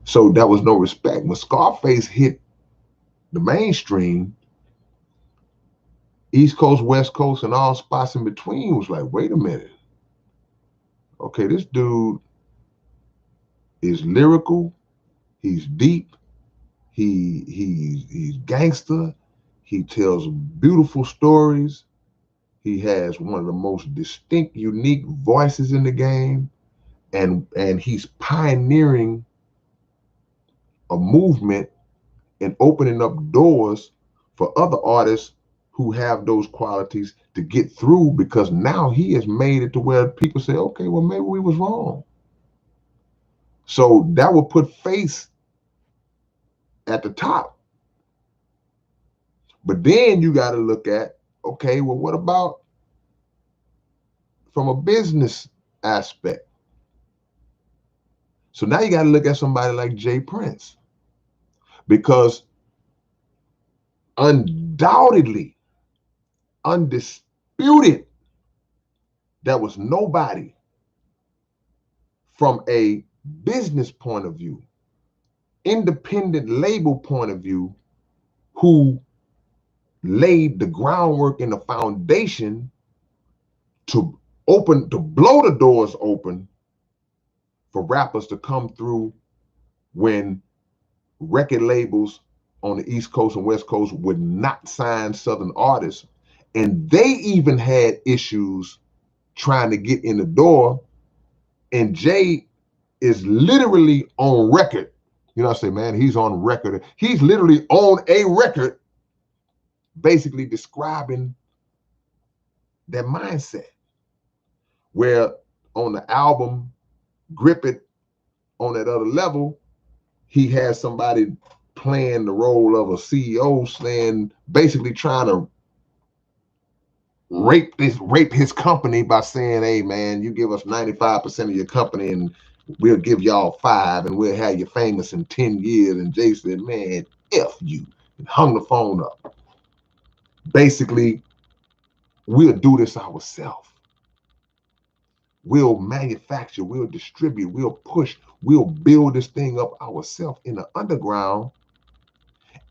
So there was no respect. When Scarface hit the mainstream, East Coast, West Coast, and all spots in between was like, wait a minute. Okay, this dude is lyrical. He's deep. He's gangster. He tells beautiful stories. He has one of the most distinct, unique voices in the game, and he's pioneering a movement and opening up doors for other artists who have those qualities to get through, because now he has made it to where people say, okay, well, maybe we was wrong. So that will put Face at the top. But then you got to look at, okay, well, what about from a business aspect? So now you got to look at somebody like Jay Prince, because undoubtedly, undisputed, there was nobody from a business point of view, independent label point of view, who laid the groundwork and the foundation to blow the doors open for rappers to come through when record labels on the East Coast and West Coast would not sign Southern artists. And they even had issues trying to get in the door. And Jay is literally on record. You know, I say, man, he's on record. He's literally on a record basically describing that mindset, where on the album Grip It, on that other level, he has somebody playing the role of a CEO, saying, basically trying to rape his company by saying, hey man, you give us 95% of your company and we'll give y'all 5 and we'll have you famous in 10 years. And Jay said, man, F you, and hung the phone up. Basically, we'll do this ourselves. We'll manufacture, we'll distribute, we'll push, we'll build this thing up ourselves in the underground.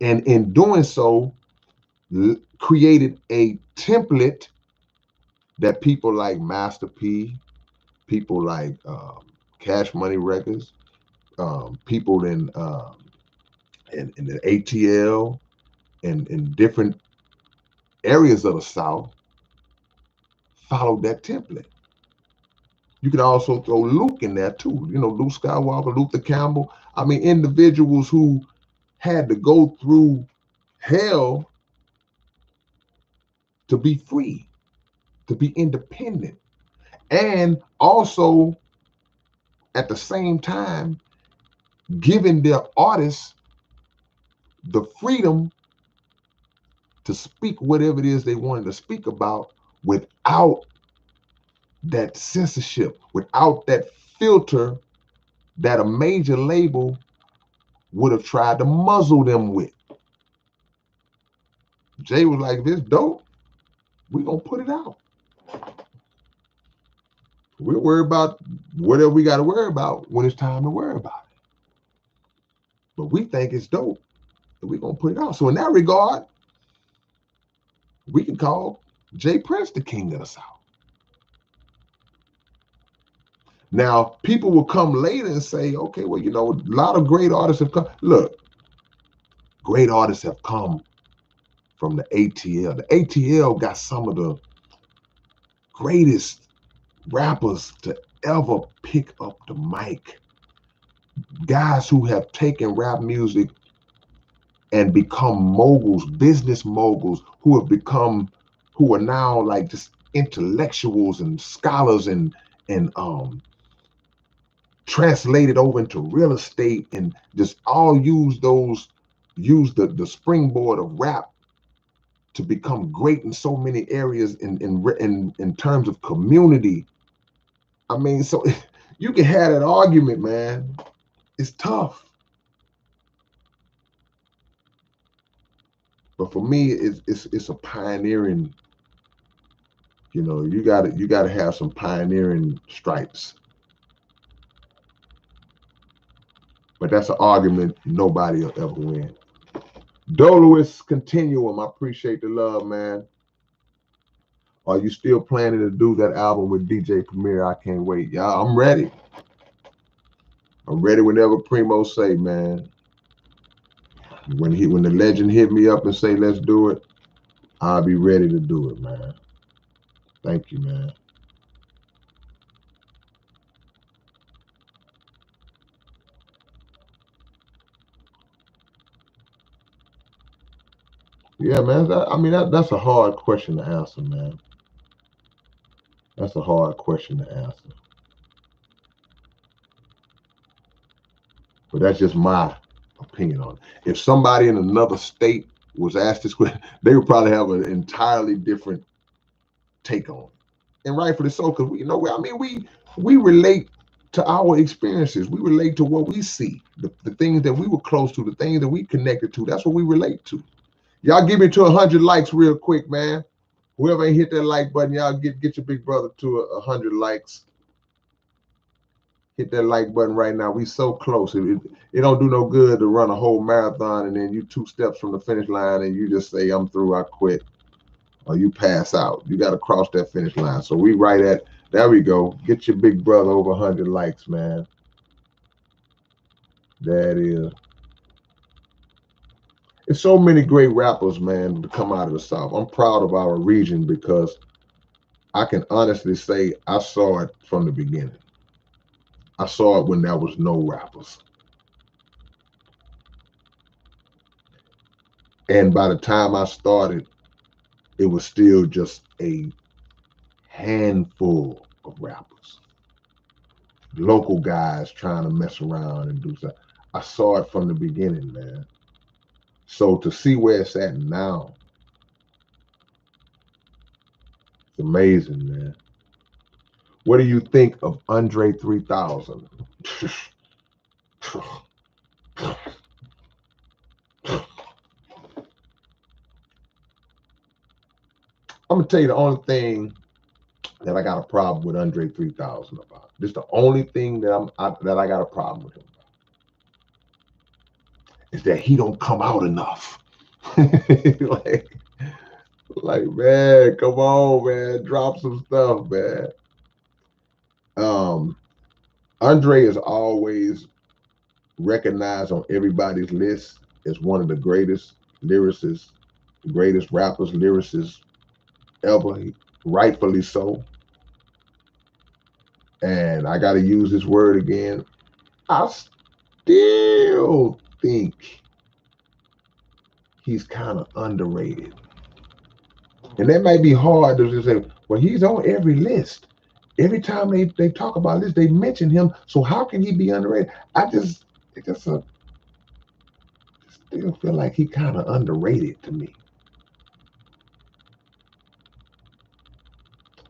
And in doing so, created a template that people like Master P, people like Cash Money Records, people in the ATL and in different areas of the South followed that template. You can also throw Luke in there too. You know, Luke Skywalker, Luther Campbell. I mean, individuals who had to go through hell to be free, to be independent, and also at the same time giving their artists the freedom to speak whatever it is they wanted to speak about without that censorship, without that filter that a major label would have tried to muzzle them with. Jay was like, this dope, we gonna put it out. We'll worry about whatever we got to worry about when it's time to worry about it. But we think it's dope, and we're gonna put it out. So in that regard, we can call Jay Prince the king of the South. Now, people will come later and say, okay, well, you know, a lot of great artists have come. Look, great artists have come from the ATL. The ATL got some of the greatest rappers to ever pick up the mic. Guys who have taken rap music and become moguls, business moguls, who are now like just intellectuals and scholars and translated over into real estate and just all use the springboard of rap to become great in so many areas in terms of community. I mean, so you can have that argument, man. It's tough. But for me, it's a pioneering, you know, you gotta have some pioneering stripes. But that's an argument nobody will ever win. Doloist Continuum, I appreciate the love, man. Are you still planning to do that album with DJ Premier? I can't wait. Y'all, I'm ready. I'm ready whenever Primo say, man. When the legend hit me up and say, let's do it, I'll be ready to do it, man. Thank you, man. Yeah, man. That's a hard question to answer, man. That's a hard question to answer. But that's just my opinion on it. If somebody in another state was asked this question, they would probably have an entirely different take on it. And rightfully so, because we relate to our experiences. We relate to what we see, the things that we were close to, the things that we connected to. That's what we relate to. Y'all give me to 100 likes real quick, man. Whoever ain't hit that like button, y'all get your big brother to 100 likes. Hit that like button right now. We so close. It don't do no good to run a whole marathon and then you 2 steps from the finish line and you just say, I'm through, I quit. Or you pass out. You got to cross that finish line. So we right at, there we go. Get your big brother over 100 likes, man. That is. There's so many great rappers, man, to come out of the South. I'm proud of our region because I can honestly say I saw it from the beginning. I saw it when there was no rappers. And by the time I started, it was still just a handful of rappers. Local guys trying to mess around and do stuff. I saw it from the beginning, man. So to see where it's at now, it's amazing, man. What do you think of Andre 3000? I'm gonna tell you the only thing that I got a problem with Andre 3000 about. This is the only thing that I got a problem with him about. Is that he don't come out enough. like man, come on, man, drop some stuff, man. Andre is always recognized on everybody's list as one of the greatest lyricists, greatest rappers, lyricists ever, rightfully so. And I got to use this word again. I still think he's kind of underrated. And that might be hard to just say, well, he's on every list. Every time they talk about this, they mention him. So how can he be underrated? I just still feel like he kind of underrated to me.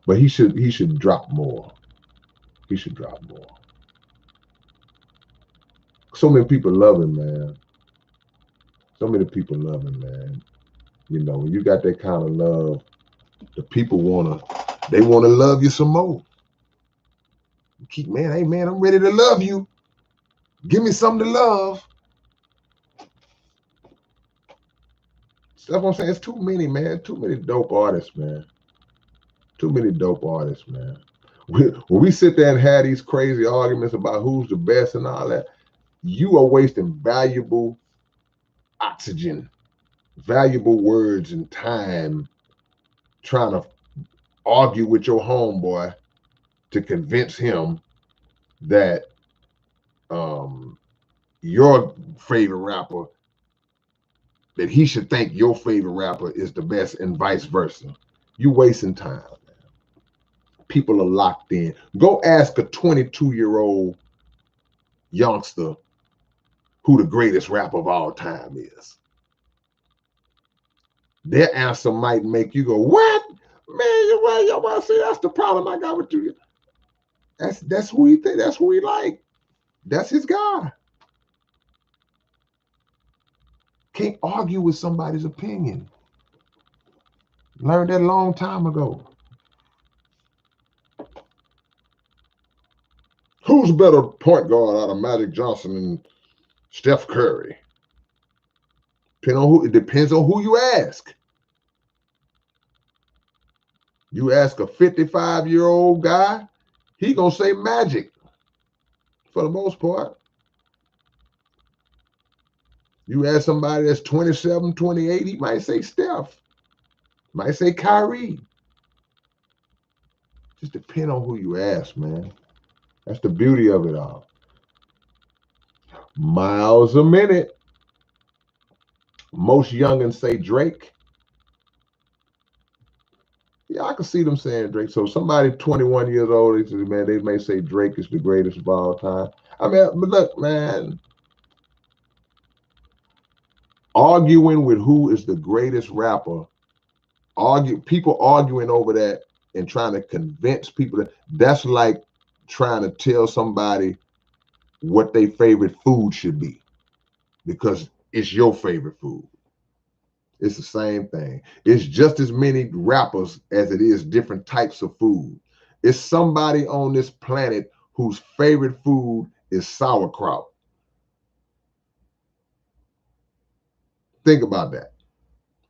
But he should drop more. He should drop more. So many people love him, man. So many people love him, man. You know, when you got that kind of love, the people wanna love you some more. Keep, man, hey man, I'm ready to love you. Give me something to love. That's what I'm saying. It's too many, man. Too many dope artists, man. Too many dope artists, man. When we sit there and have these crazy arguments about who's the best and all that, you are wasting valuable oxygen, valuable words and time trying to argue with your homeboy to convince him that your favorite rapper, that he should think your favorite rapper is the best and vice versa. You wasting time, man. People are locked in. Go ask a 22-year-old youngster who the greatest rapper of all time is. Their answer might make you go, what? Man, you see, that's the problem I got with you. That's who he think. That's who he like. That's his guy. Can't argue with somebody's opinion. Learned that a long time ago. Who's a better point guard out of Magic Johnson and Steph Curry? It depends on who you ask. You ask a 55-year-old guy, he gonna say Magic for the most part. You ask somebody that's 27, 28, he might say Steph, might say Kyrie. Just depend on who you ask, man. That's the beauty of it all. Miles a minute. Most youngins say Drake. Yeah, I can see them saying Drake. So somebody 21 years old, man, they may say Drake is the greatest of all time. I mean, but look, man, arguing with who is the greatest rapper, people arguing over that and trying to convince people that's like trying to tell somebody what their favorite food should be because it's your favorite food. It's the same thing. It's just as many rappers as it is different types of food. It's somebody on this planet whose favorite food is sauerkraut. Think about that.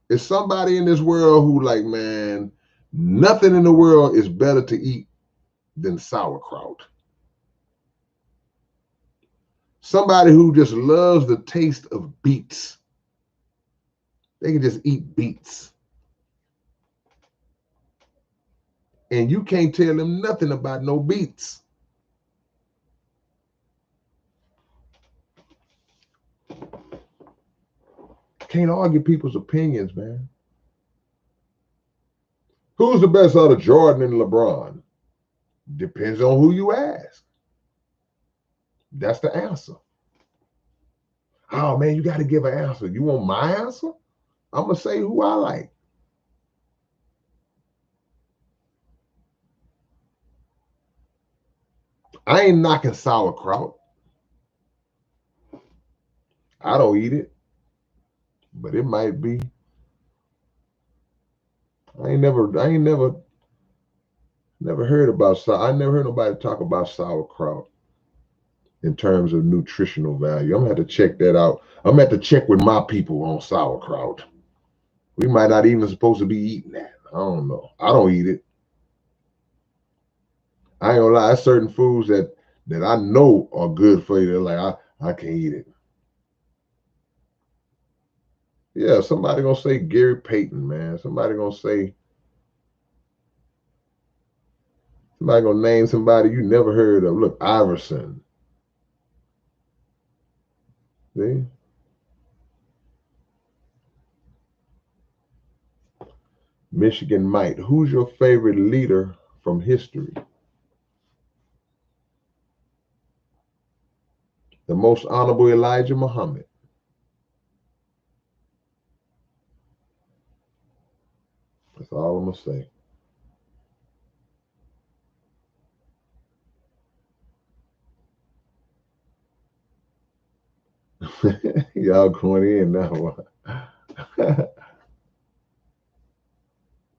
It's somebody in this world who like, man, nothing in the world is better to eat than sauerkraut. Somebody who just loves the taste of beets. They can just eat beets. And you can't tell them nothing about no beets. Can't argue people's opinions, man. Who's the best out of Jordan and LeBron? Depends on who you ask. That's the answer. Oh, man, you got to give an answer. You want my answer? I'm going to say who I like. I ain't knocking sauerkraut. I don't eat it. But it might be. I ain't never heard about I never heard nobody talk about sauerkraut in terms of nutritional value. I'm gonna have to check that out. I'm gonna have to check with my people on sauerkraut. We might not even supposed to be eating that. I don't know. I don't eat it. I ain't gonna lie. There's certain foods that I know are good for you. They're like, I can't eat it. Yeah, somebody gonna say Gary Payton, man. Somebody gonna say Somebody gonna name somebody you never heard of. Look, Iverson. See? Michigan Mite. Who's your favorite leader from history? The most honorable Elijah Muhammad. That's all I'm gonna say. Y'all going in now.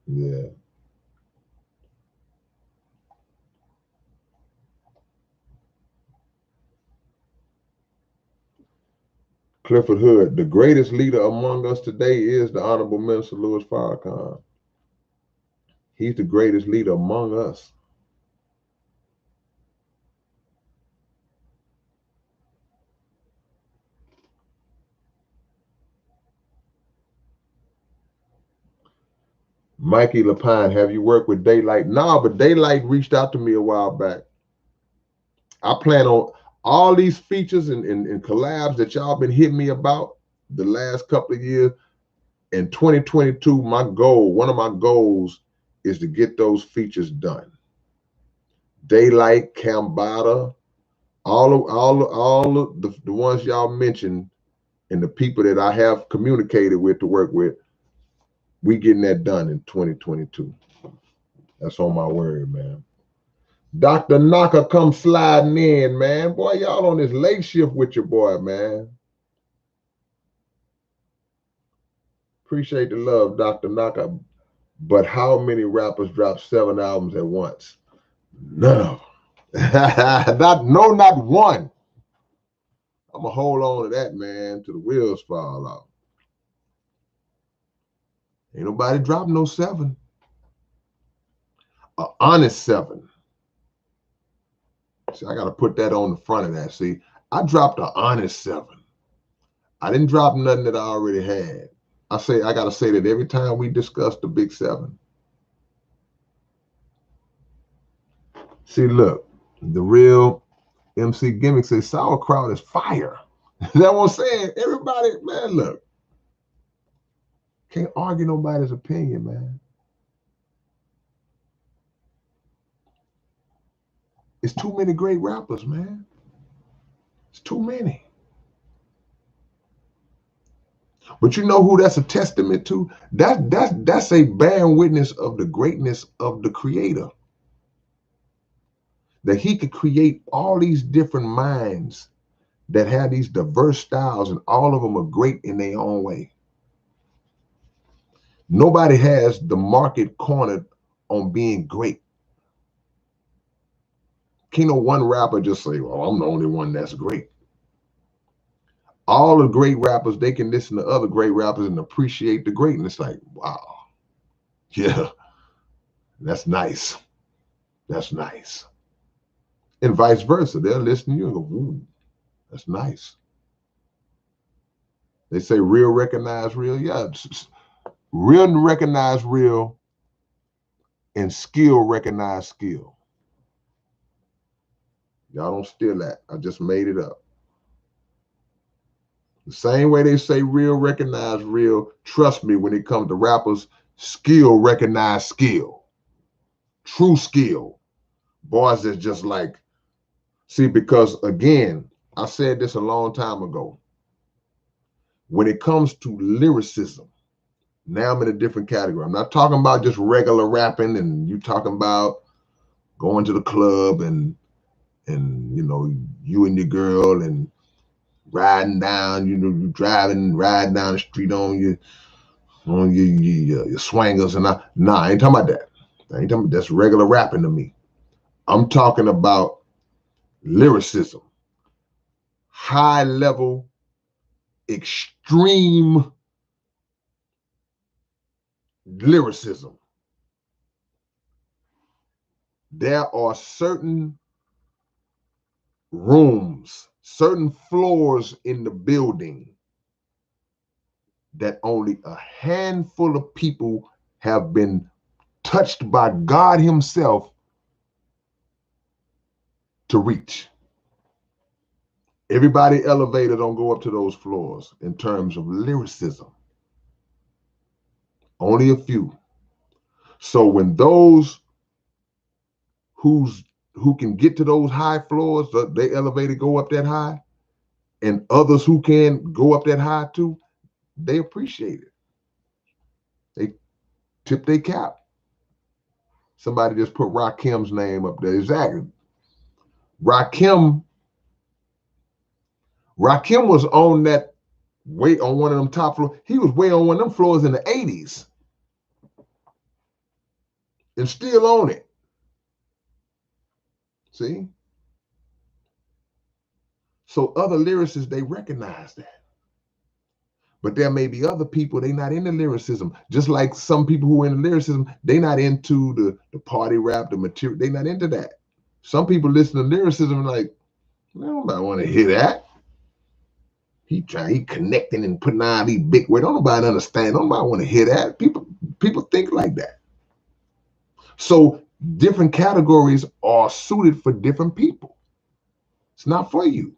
Yeah. Clifford Hood, the greatest leader among us today is the Honorable Minister Louis Farrakhan. He's the greatest leader among us. Mikey Lapine, have you worked with Daylight? No, but Daylight reached out to me a while back. I plan on all these features and collabs that y'all been hitting me about the last couple of years. In 2022, one of my goals is to get those features done. Daylight, Cambada, all of the ones y'all mentioned and the people that I have communicated with to work with, we getting that done in 2022. That's on my word, man. Dr. Knocker come sliding in, man. Boy, y'all on this late shift with your boy, man. Appreciate the love, Dr. Knocker. But how many rappers drop 7 albums at once? None of them. Not one. I'm going to hold on to that, man, till the wheels fall off. Ain't nobody dropping no 7. An honest 7. See, I got to put that on the front of that. See, I dropped an honest 7. I didn't drop nothing that I already had. I got to say that every time we discuss the Big 7. See, look, the real MC Gimmick says sauerkraut is fire. That's what I'm saying. Everybody, man, look. Can't argue nobody's opinion, man. It's too many great rappers, man. It's too many. But you know who that's a testament to? That's a bearing witness of the greatness of the creator. That he could create all these different minds that have these diverse styles, and all of them are great in their own way. Nobody has the market cornered on being great. Can't no one rapper just say, well, I'm the only one that's great. All the great rappers, they can listen to other great rappers and appreciate the greatness. Like, wow, yeah, that's nice. That's nice. And vice versa. They'll listen to you and go, ooh, that's nice. They say real recognize real. Yeah, real recognize real, and skill recognize skill. Y'all don't steal that. I just made it up. The same way they say real recognize real, trust me, when it comes to rappers, skill recognize skill. True skill. Boys that's just like, see, because again, I said this a long time ago. When it comes to lyricism, now I'm in a different category. I'm not talking about just regular rapping and you talking about going to the club and you know, you and your girl and riding down, you know, you riding down the street on your swangers and I ain't talking about that. I ain't talking about that's regular rapping to me. I'm talking about lyricism, high level, extreme lyricism. There are certain rooms, certain floors in the building that only a handful of people have been touched by God himself to reach. Everybody elevator don't go up to those floors in terms of lyricism. Only a few. So when those who can get to those high floors, they elevator go up that high, and others who can go up that high too, they appreciate it. They tip their cap. Somebody just put Rakim's name up there. Exactly. Rakim was on that way on one of them top floors. He was way on one of them floors in the 80s and still on it. See? So other lyricists, they recognize that. But there may be other people, they not into lyricism. Just like some people who are into lyricism, they not into the party rap, the material. They not into that. Some people listen to lyricism and like, nobody want to hear that. He connecting and putting on these big words. Don't nobody understand. Nobody want to hear that. People think like that. So different categories are suited for different people. It's not for you.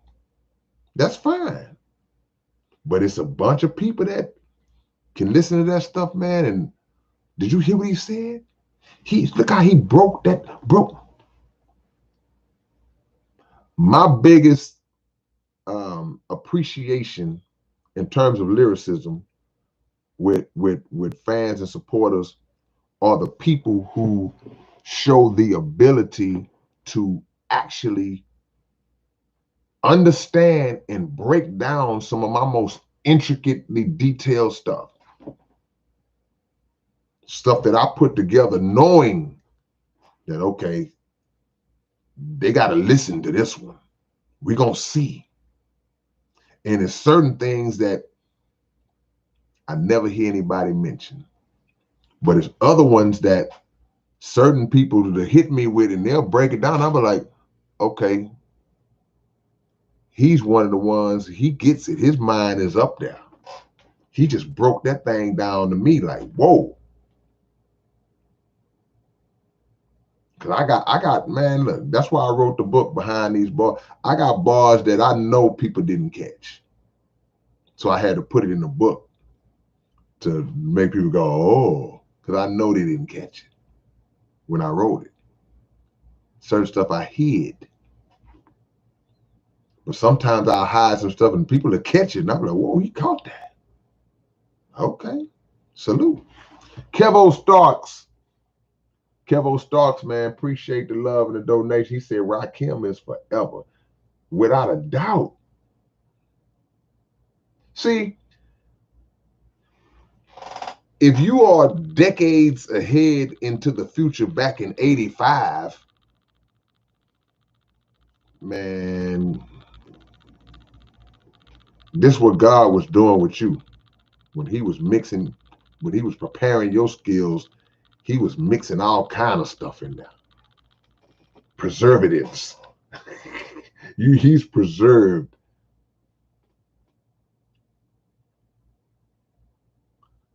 That's fine. But it's a bunch of people that can listen to that stuff, man. And did you hear what he said? Look how he broke. My biggest appreciation in terms of lyricism with fans and supporters are the people who show the ability to actually understand and break down some of my most intricately detailed stuff that I put together knowing that, okay, they got to listen to this one. We're going to see. And it's certain things that I never hear anybody mention. But it's other ones that certain people that hit me with, and they'll break it down. I'll be like, okay, he's one of the ones, he gets it. His mind is up there. He just broke that thing down to me like, whoa. Cause I got, man, look, that's why I wrote the book Behind These Bars. I got bars that I know people didn't catch. So I had to put it in the book to make people go, oh, because I know they didn't catch it when I wrote it. Certain stuff I hid. But sometimes I'll hide some stuff and people will catch it. And I'm like, whoa, he caught that. Okay. Salute. Kevo Starks, man, appreciate the love and the donation. He said Rakim is forever. Without a doubt. See, if you are decades ahead into the future back in 85, man, this is what God was doing with you. When he was mixing, when he was preparing your skills, he was mixing all kind of stuff in there. Preservatives. He's preserved.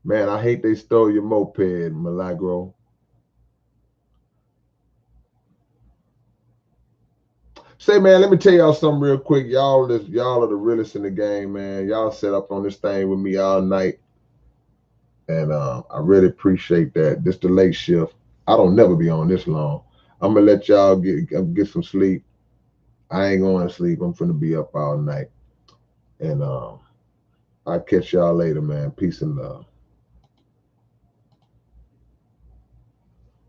Man, I hate they stole your moped, Milagro. Say, man, let me tell y'all something real quick. Y'all are the realest in the game, man. Y'all set up on this thing with me all night. And I really appreciate that. This the late shift. I don't never be on this long. I'm gonna let y'all get some sleep. I ain't going to sleep. I'm finna be up all night. And I'll catch y'all later, man. Peace and love.